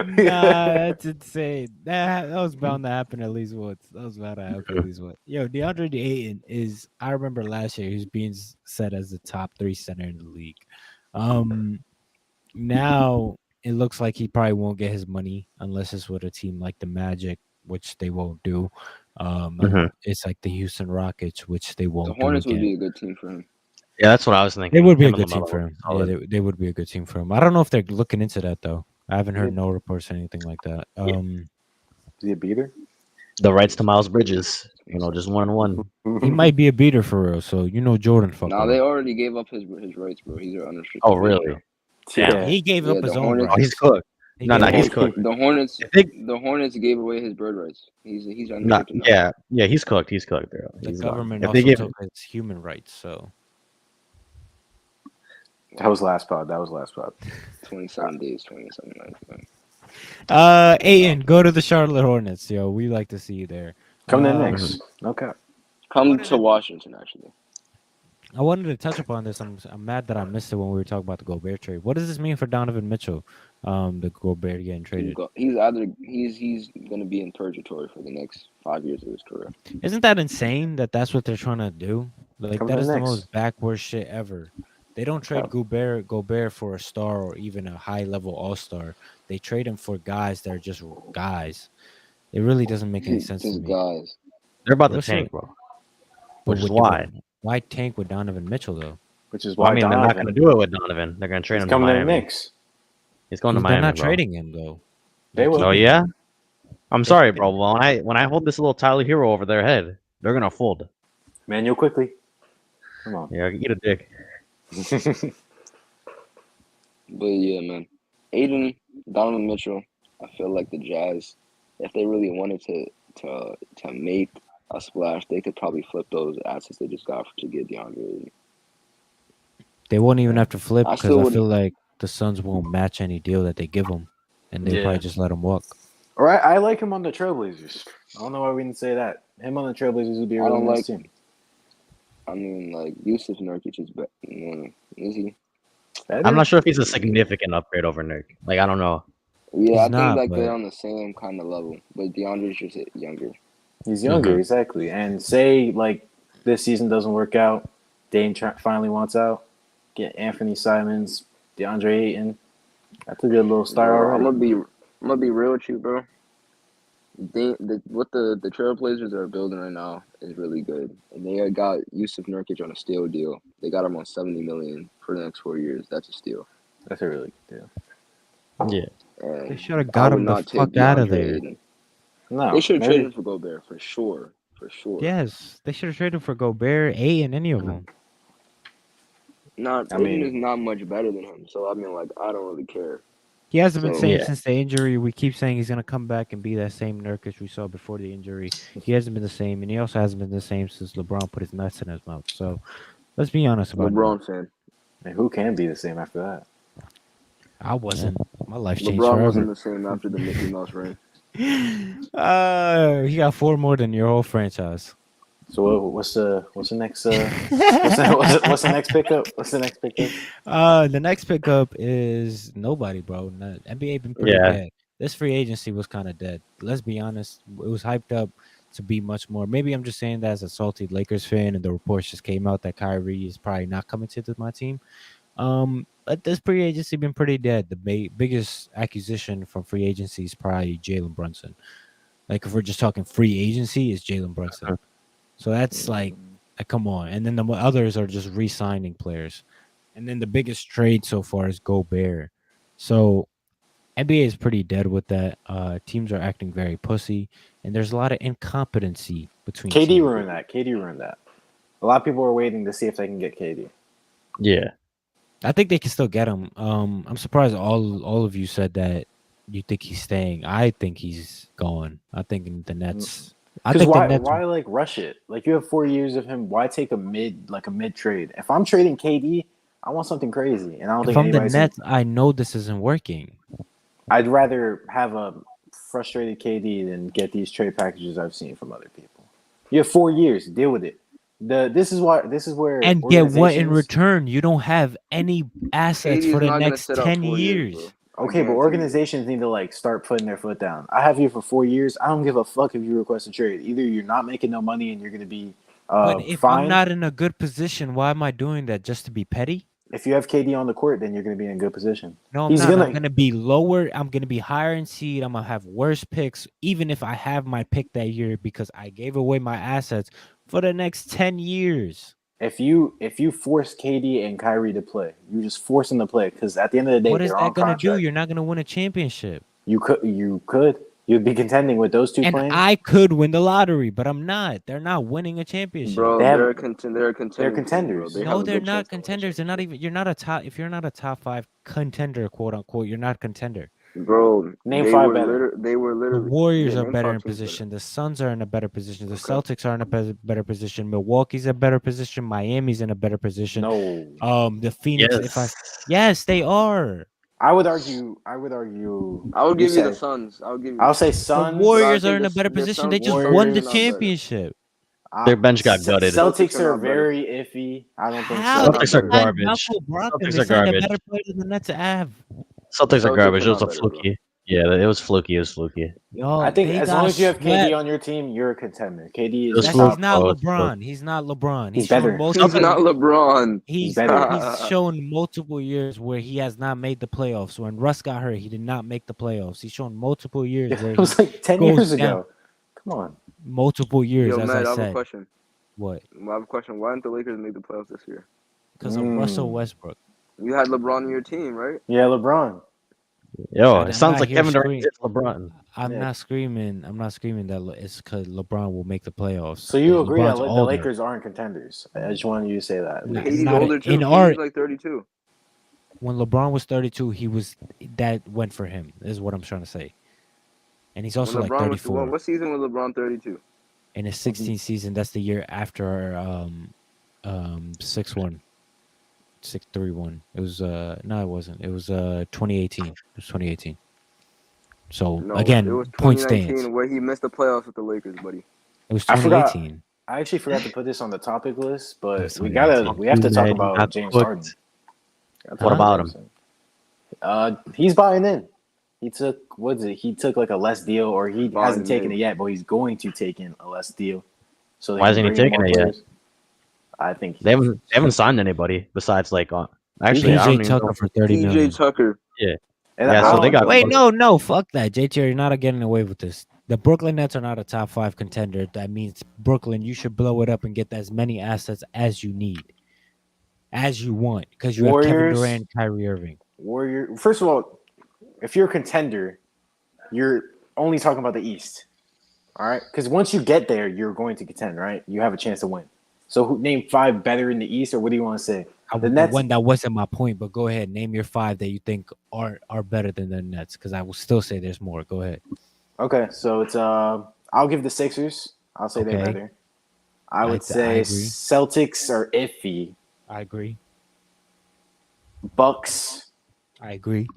Nah, that's insane. That was bound to happen at least once. That was bound to happen at least once. Yo, DeAndre Ayton is. I remember last year he was being set as the top 3 center in the league. Now it looks like he probably won't get his money unless it's with a team like the Magic, which they won't do. Mhm. It's like the Houston Rockets, which they the won't do Hornets would again. be a good team for him. Yeah, that's what I was thinking. They would be a Him and good team LaMelo for would him. be Yeah, solid. they would be a good team for him. I don't know if they're looking into that though. I haven't heard no reports or anything like that. Is he a beater? The rights to Miles Bridges, just 1-1. He might be a beater for real. So Jordan fucked Nah, with they him. already gave up his rights, bro. He's an unrestricted. Oh, free really? agent Yeah. He gave Yeah, up his the own Hornets- Oh, rights. he's cooked. He No, gave he's up- cooked. now. If they, The Hornets gave away his bird rights. He's no, unrestricted now. yeah, he's cooked. He's cooked, bro. The He's gone. government If also they give, took his human rights. So That was last pod. 27 days, 27 nights, man. Ayton, go to the Charlotte Hornets, yo. We like to see you there. Come to the Um, Knicks. Okay. Come to Washington, actually. I wanted to touch upon this. I'm mad that I missed it when we were talking about the Gobert trade. What does this mean for Donovan Mitchell? The Gobert getting traded. He's gonna be in purgatory for the next 5 years of his career. Isn't that insane that that's what they're trying to do? Like Come that to is the the Knicks. most backward shit ever. They don't trade Gobert for a star or even a high level all star. They trade him for guys that are just guys. It really doesn't make any sense to Just me. guys. they're about to What's tank, up? bro. But Which is with why. Why tank with Donovan Mitchell though? Which is Well, why I mean, they're not Donovan going to do it with Donovan. They're going to trade is him to coming to the Miami. Knicks. He's going to They're Miami, not bro. trading him though. They They're will. Oh keeping yeah. him. I'm sorry, bro. When I hold this little Tyler Hero over their head, they're gonna fold. Manuel quickly. Come on. Yeah, eat a dick. But yeah, man. Ayton, Donovan Mitchell. I feel like the Jazz, if they really wanted to make a splash, they could probably flip those assets they just got to get DeAndre Ayton. They won't even have to flip I because still I would. feel like the Suns won't match any deal that they give them, and they Yeah. probably just let him walk. All right, I like him on the Trailblazers. I don't know why we didn't say that. Him on the Trailblazers would be a I really don't nice like- team. I mean, like Yusuf Nurkic is better. Is he? I'm not sure if he's a significant upgrade over Nurk. Like I don't know. Yeah, He's I think not, like but- they're on the same kind of level, but DeAndre's just younger. He's younger, Mhm. exactly. And say like this season doesn't work out, Dame finally wants out. Get Anthony Simons, DeAndre Ayton. That's a good little start Bro, already. I'm gonna be real with you, bro. What the Trailblazers are building right now is really good, and they got Yusuf Nurkic on a steal deal. They got him on $70 million for the next 4 years. That's a steal. That's a really good deal. Yeah. And They should have I got would him the not take fuck out of DeAndre there. Ayton. No, They should have maybe- traded for Gobert for sure. Yes, they should have traded for Gobert, Ayton, any of them. Not I Ayton mean- is not much better than him, so I mean, like, I don't really care. He hasn't been So- saying Yeah. since the injury. We keep saying he's gonna come back and be that same Nurkic we saw before the injury. He hasn't been the same, and he also hasn't been the same since LeBron put his nuts in his mouth. So let's be honest about it. LeBron fan. And who can be the same after that? I wasn't. My life changed LeBron wasn't forever. the same after the Mickey Mouse reign. He got 4 more than your whole franchise. So what's the next what's the next pickup? What's the next pickup? The next pickup is nobody, bro. NBA been pretty Yeah. dead. This free agency was kind of dead. Let's be honest. It was hyped up to be much more. Maybe I'm just saying that as a salty Lakers fan, and the reports just came out that Kyrie is probably not coming to my team. But this free agency been pretty dead. The biggest acquisition from free agency is probably Jalen Brunson. Like if we're just talking free agency, is Jalen Brunson. So that's like, come on. And then the others are just re-signing players. And then the biggest trade so far is Gobert. So NBA is pretty dead with that. Teams are acting very pussy, and there's a lot of incompetency between KD teams. ruined that. KD ruined that. A lot of people are waiting to see if they can get KD. Yeah. I think they can still get him. I'm surprised all of you said that you think he's staying. I think he's going. I think the Nets. I Because think the Nets. why like rush it? Like you have 4 years of him. Why take a mid trade? If I'm trading KD, I want something crazy, and I don't If think I'm the anybody's. Nets, I know this isn't working. I'd rather have a frustrated KD than get these trade packages I've seen from other people. You have 4 years. Deal with it. This is where And get what in organizations- return? You don't have any assets KD's for the not gonna next sit out 10 4 years. bro. Okay, but organizations need to like start putting their foot down. I have you for 4 years. I don't give a fuck if you request a trade. Either you're not making no money and you're going to be But if fined. I'm not in a good position, why am I doing that? Just to be petty? If you have KD on the court, then you're going to be in a good position. No, I'm not. I'm going to be lower. I'm going to be higher in seed. I'm going to have worse picks, even if I have my pick that year because I gave away my assets for the next 10 years. If you force KD and Kyrie to play, you just force them to play because at the end of the day, what is they're that on going to contract. do? You're not going to win a championship. You could. You'd be contending with those two And playing. I could win the lottery, but I'm not. They're not winning a championship. Bro, they're contenders. They're contenders. Bro. No, they're not contenders. They're not even. You're not a top. If you're not a top 5 contender, quote unquote, you're not a contender. Bro, name 5 better. They were The literally. Warriors are better in position. The Suns are in a better position. The Celtics are in a better position. Milwaukee's in a better position. Miami's in a better position. No. The Phoenix. Yes. Yes, they are. I would argue. I would give you the Suns. I'll say Suns. The Warriors are in a better position. They just won the championship. Their bench got gutted. Celtics are very iffy. I don't think How? Celtics are garbage. Celtics are garbage. Better player than the Nets have. Celtics are garbage. It was a better, fluky. Yeah, it was fluky. It was fluky. Yo, I think as long as you have swept. KD on your team, you're a contender. KD That's is fluke, He's not bro. It's LeBron. He's not LeBron. He's better. He's not LeBron. He's better. He's shown multiple years where he has not made the playoffs. When Russ got hurt, he did not make the playoffs. He's shown multiple years where It was like 10 goes years down. ago. Come on. Multiple years, Yo, as Matt, I I have said. a question. What? I have a question. Why didn't the Lakers make the playoffs this year? Because of Russell Westbrook. You had LeBron on your team, right? Yeah, LeBron. Yo, I'm it sounds not like here Kevin Durant screaming. hit LeBron. I'm not screaming that it's because LeBron will make the playoffs. So you agree that LeBron's the older. Lakers aren't contenders? I just wanted you to say that. No. KD's Not older too. in KD's like 32. When LeBron was 32, that went for him. Is what I'm trying to say. And he's also like 34. What season was LeBron 32? In his 16th season, that's the year after 6-1. 6-3-1. It was no, it wasn't. It was 2018. It was 2018. So No, again, it was point 2019 stands. where he missed the playoffs with the Lakers, buddy. It was I forgot. 2018. I actually forgot to put this on the topic list, but That's we 2018. have to talk Man, about got James cooked. Harden. What about him? He's buying in. He took He took like a less deal, or he Buying hasn't taken in. it yet, but he's going to take in a less deal. So they Why can hasn't he bring in taken more it yet? players. I think They haven't signed anybody besides like actually I don't PJ even Tucker know. for 30 million. PJ Tucker. And Yeah, so they got- Wait, no, fuck that. JT, you're not getting away with this. The Brooklyn Nets are not a top 5 contender. That means Brooklyn, you should blow it up and get as many assets as you need, as you want, because you have Kevin Warriors- Durant, Kyrie Irving. First of all, if you're a contender, you're only talking about the East. All right? Because once you get there, you're going to contend, right? You have a chance to win. So name 5 better in the East, or what do you want to say? The Nets. That wasn't my point, but go ahead. Name your 5 that you think are better than the Nets, because I will still say there's more. Go ahead. Okay, so it's I'll give the Sixers. I'll say they're Okay. better. I would I say agree. Celtics are iffy. I agree. Bucks, I agree.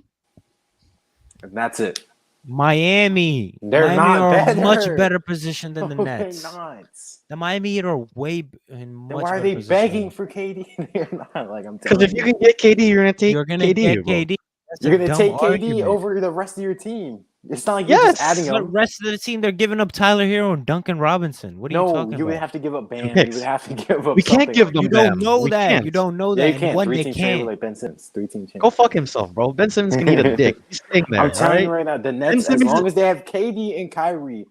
and that's it. Miami. They're Miami not are a much better. better position than the No, they're Nets. not. The Miami Heat are way in Then much why are better they position. begging for KD? They're not. Like I'm Because telling if you you, can get KD, you're gonna take You're gonna KD, get bro. KD. That's you're a gonna dumb take KD argument. over the rest of your team. It's not like you're just adding Yes. The them. rest of the team, they're giving up Tyler Hero and Duncan Robinson. What are you No, talking you would about? have to give up Bam. You picks. would have to give up We can't something. give like them You that. don't Bam. know We that. can't. You don't know Yeah, that. you And can't. when Three they team trade with can't. like Ben Simmons. 3-team championship. Go fuck himself, bro. Ben Simmons can eat a dick. He's staying there. I'm telling all you right? right now, the Nets, as Simmons long is- as they have KD and Kyrie,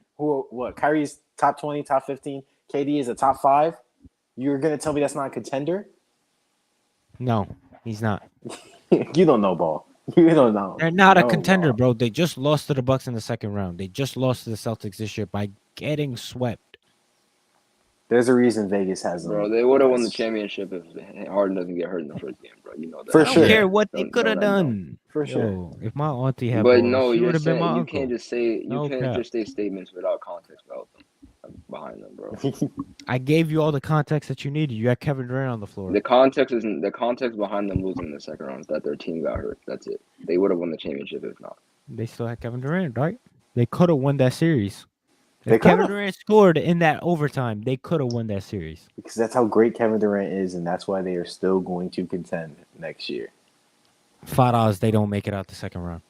Kyrie's top 20, top 15, KD is a top 5, you're gonna tell me that's not a contender? No, he's not. You don't know ball. You don't know. They're not a No contender, ball. bro. They just lost to the Bucks in the second round. They just lost to the Celtics this year by getting swept. There's a reason Vegas has them. Bro, they would have won the championship if Harden doesn't get hurt in the first game, bro. You know that. For I don't sure. care what they Don't- could have don't let them. done. For sure. Yo, if my auntie had But balls, no, she you're would have been saying my you uncle. can't just say No can't cap. just say statements without context behind them, bro. I gave you all the context that you needed. You had Kevin Durant on the floor. The context behind them losing in the second round is that their team got hurt. That's it. They would have won the championship if not. They still had Kevin Durant, right? They could have won that series. They If Kevin coulda. Durant scored in that overtime, they could have won that series. Because that's how great Kevin Durant is, and that's why they are still going to contend next year. $5 they don't make it out the second round.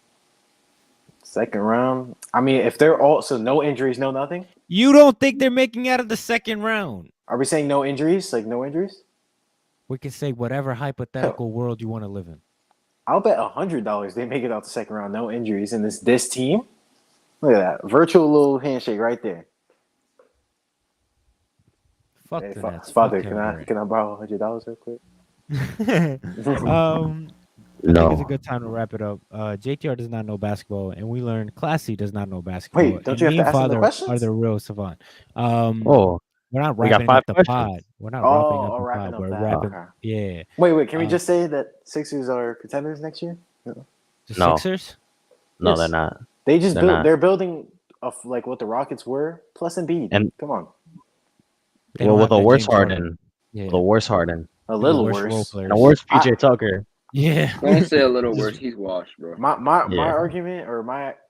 Second round. I mean, if they're all so no injuries, no nothing. You don't think they're making out of the second round? Are we saying no injuries? Like no injuries? We can say whatever hypothetical world you want to live in. I'll bet $100 they make it out the second round, no injuries. And this team, look at that virtual little handshake right there. Fuck Hey, the Nets. Father, Fuck can I borrow $100 real quick? Kevin Durant. I think it's a good time to wrap it up. JTR does not know basketball, and we learned Classy does not know basketball. Wait, don't and you have me to and ask them the Father questions? are the real savant. Oh, We're not we got wrapping 5 up the questions. pod. We're not wrapping up the wrapping pod. up We're that. wrapping. Okay. Yeah. Wait, can we just say that Sixers are contenders next year? The No. Sixers? No, Yes. they're not. They just They're not. they're building like what the Rockets were, plus Embiid. And- Come on. They Well, don't with have a that worse James Harden. Harden, Yeah. with a worse Harden, A little worse role worse. players. and a worse I- PJ Tucker. Yeah. Don't say a little worse. He's washed, bro. My Yeah. argument or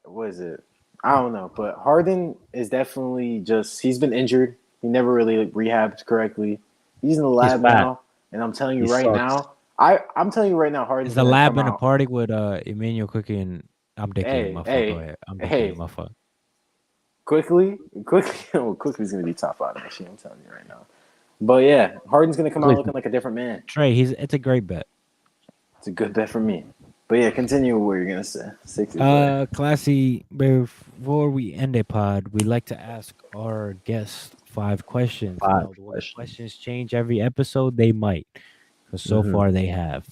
what is it? I don't know, but Harden is definitely he's been injured. He never really rehabbed correctly. He's in the lab fat. now, and I'm telling you He right sucks. now, I'm telling you right now, Harden's Is the gonna lab come in a out. party with Emmanuel Cookie and I'm dicking Hey, my fuck. hey, Go ahead. I'm hey. dicking my fuck. quickly. Well, quickly's gonna be top 5 next year. I'm telling you right now. But yeah, Harden's gonna come out looking like a different man. Trey, it's a great bet. It's a good bet for me. But yeah, continue with what you're gonna say. Sixers. Classy, before we end a pod, we like to ask our guests 5 questions. 5 Now, will the questions. questions change every episode? They might. Because so Mhm. far they have.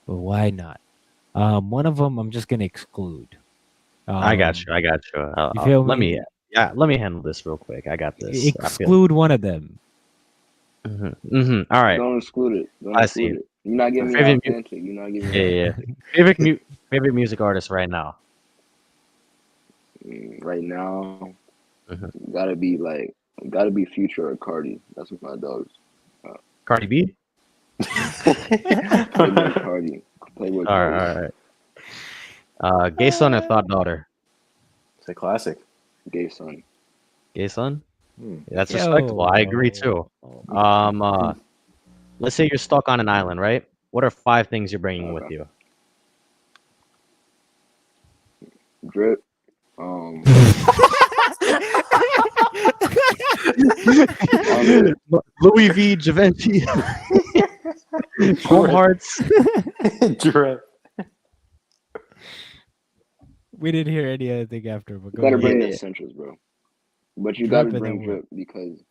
But why not? One of them I'm just gonna exclude. I got you. You feel let me? let me handle this real quick. I got this. Exclude one of them. All right. Don't exclude it. Don't I see. exclude it. You're not giving me Favorite authentic. You're not giving me Yeah. Favorite music artist right now. right now. Mhm. Gotta be Future or Cardi. That's what my dogs. Cardi B. Playboy Cardi. Playboy All Cardi. right. Gay son and thought daughter. It's a classic. Gay son. Gay son. Hmm. That's Yo. respectable. I agree too. Let's say you're stuck on an island, right? What are 5 things you're bringing with you? Drip. Louis V. Givenchy. Home Hearts. Drip. We didn't hear any other thing after, but You go gotta ahead. bring Yeah. the essentials, bro. But you Drip gotta and bring then what? drip because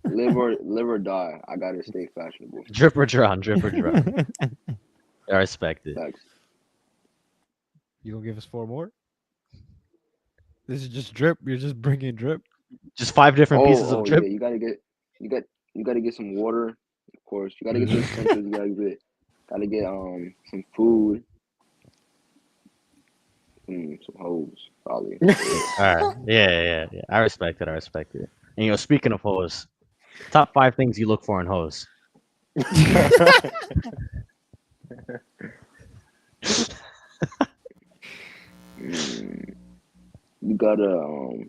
live or die. I gotta stay fashionable. Drip or drown. Drip or drown. I respect it. Facts. You gonna give us 4 more? This is just drip. You're just bringing drip. Just 5 different pieces of drip. Yeah, you gotta get some water, of course. You gotta get some essentials. You gotta get some food. Some hoes, probably. All right. Yeah. I respect it. And speaking of hoes, top 5 things you look for in hoes. Mm, You gotta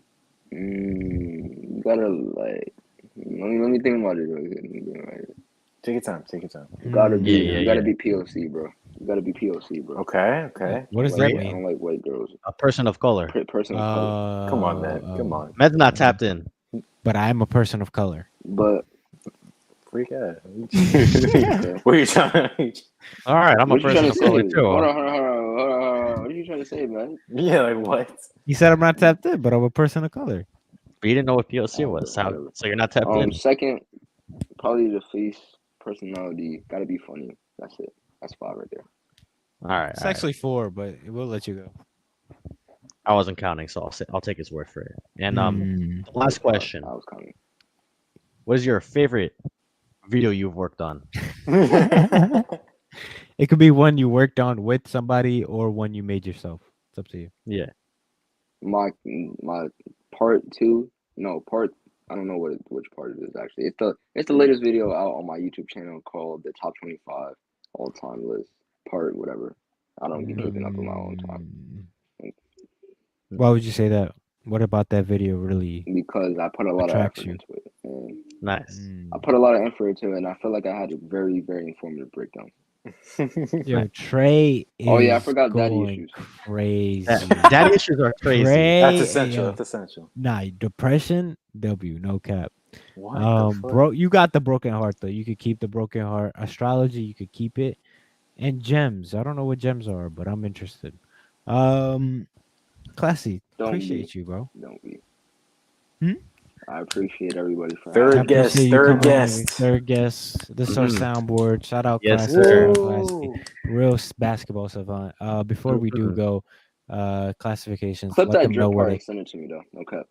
you gotta like. Let me think about it. Take your time. Take your time. You gotta be Yeah, you gotta yeah. be POC, bro. You gotta be POC, bro. Okay. Okay. What does I that don't mean? like white girls. A person of color. Person of color. Come on, man. Come on. Med's not tapped in. But I am a person of color. But Freak out. okay. What are you trying? All right, I'm a What you person trying to of say? color Hold too. on. What are you trying to say, man? Yeah, like what? He said I'm not tapped in, but I'm a person of color. But you didn't know what POC was. Whatever. So you're not tapped in. Second, probably the face, personality. Gotta be funny. That's it. That's 5 right there. All right. It's all right. actually 4, but we'll let you go. I wasn't counting, so I'll take his word for it. And Hmm. last question: I was coming. what is your favorite video you've worked on? It could be one you worked on with somebody or one you made yourself. It's up to you. Yeah. My part 2. No, part. I don't know which part it is actually. It's the latest video out on my YouTube channel called the top 25 all time list. Part whatever. I don't be keeping up with my own time. Why would you say that? What about that video really Because I put a lot of attracts effort you? into it. And Nice. I put a lot of effort into it, and I feel like I had a very, very informative breakdown. Yo, Trey is Oh yeah, I forgot daddy going issues. crazy. Daddy issues are crazy. That's Trey, essential. yo. That's essential. Nah, depression, W, no cap. What the fuck? Bro, you got the broken heart though. You could keep the broken heart. Astrology, you could keep it. And gems. I don't know what gems are, but I'm interested. Classy. Don't Appreciate be. you, bro. Don't be. Hmm? I appreciate everybody for Third I having me. guest, appreciate you third coming on. guest. Third guest. This is our soundboard. Shout out Yes, Classy. sir. Shout out Classy. Real basketball savant. Before we do go, classifications. Clip Let that them know drip where part they. and send it to me though. Okay.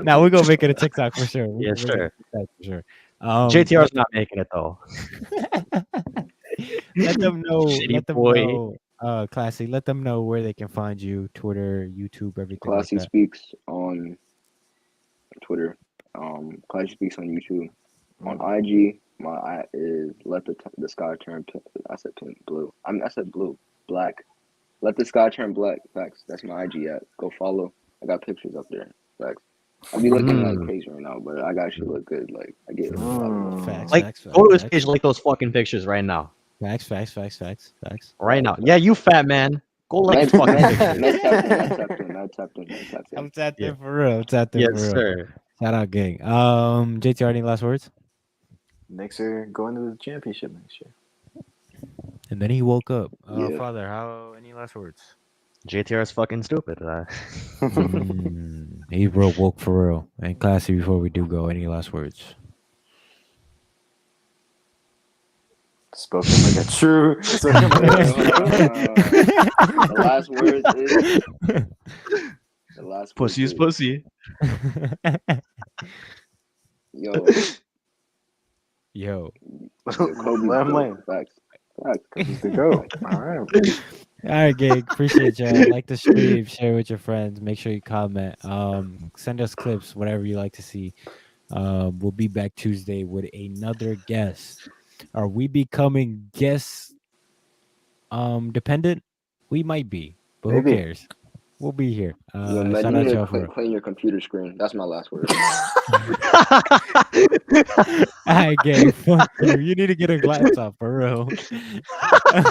Now we're gonna make it a TikTok for sure. Yeah, sure. For sure. JTR's not making it though. Let them know. Shitty Let them boy. know. Classy. Let them know where they can find you. Twitter, YouTube, everything Classy like that. Speaks on Twitter. Classy Speaks on YouTube. On IG, my is let the sky turn. I said pink, blue. I said blue, black. Let the sky turn black. Facts. That's my IG at. Go follow. I got pictures up there. Facts. I be looking like crazy right now, but I actually look good. Like I get Facts. Like, Facts. go to his Facts. page, like those fucking pictures right now. Facts. Right now. Yeah, you fat man. Go like his fucking pictures. Mad tapped in. I'm tapped Yeah. in for real. Tapped in Yes, for real. sir. Shout out, gang. JTR, any last words? Knicks are going to the championship next year. And then he woke up. Yeah. Father, any last words? JTR's fucking stupid. He's real woke for real. And Classy, before we do go, any last words? Spoken like a true. The last word is. The last word Pussy's is, pussy. Yo, Yo. Kobe's Let him goat. land. Facts. Kobe's the GOAT. All right. All right, gang. Appreciate y'all. Like the stream, share with your friends. Make sure you comment. Send us clips, whatever you like to see. We'll be back Tuesday with another guest. Are we becoming guest dependent? We might be, but Maybe. who cares? We'll be here. Yo, man, Shout you out need y'all to for clean your computer screen. That's my last word. all right, gang. Fuck you. You need to get a laptop for real.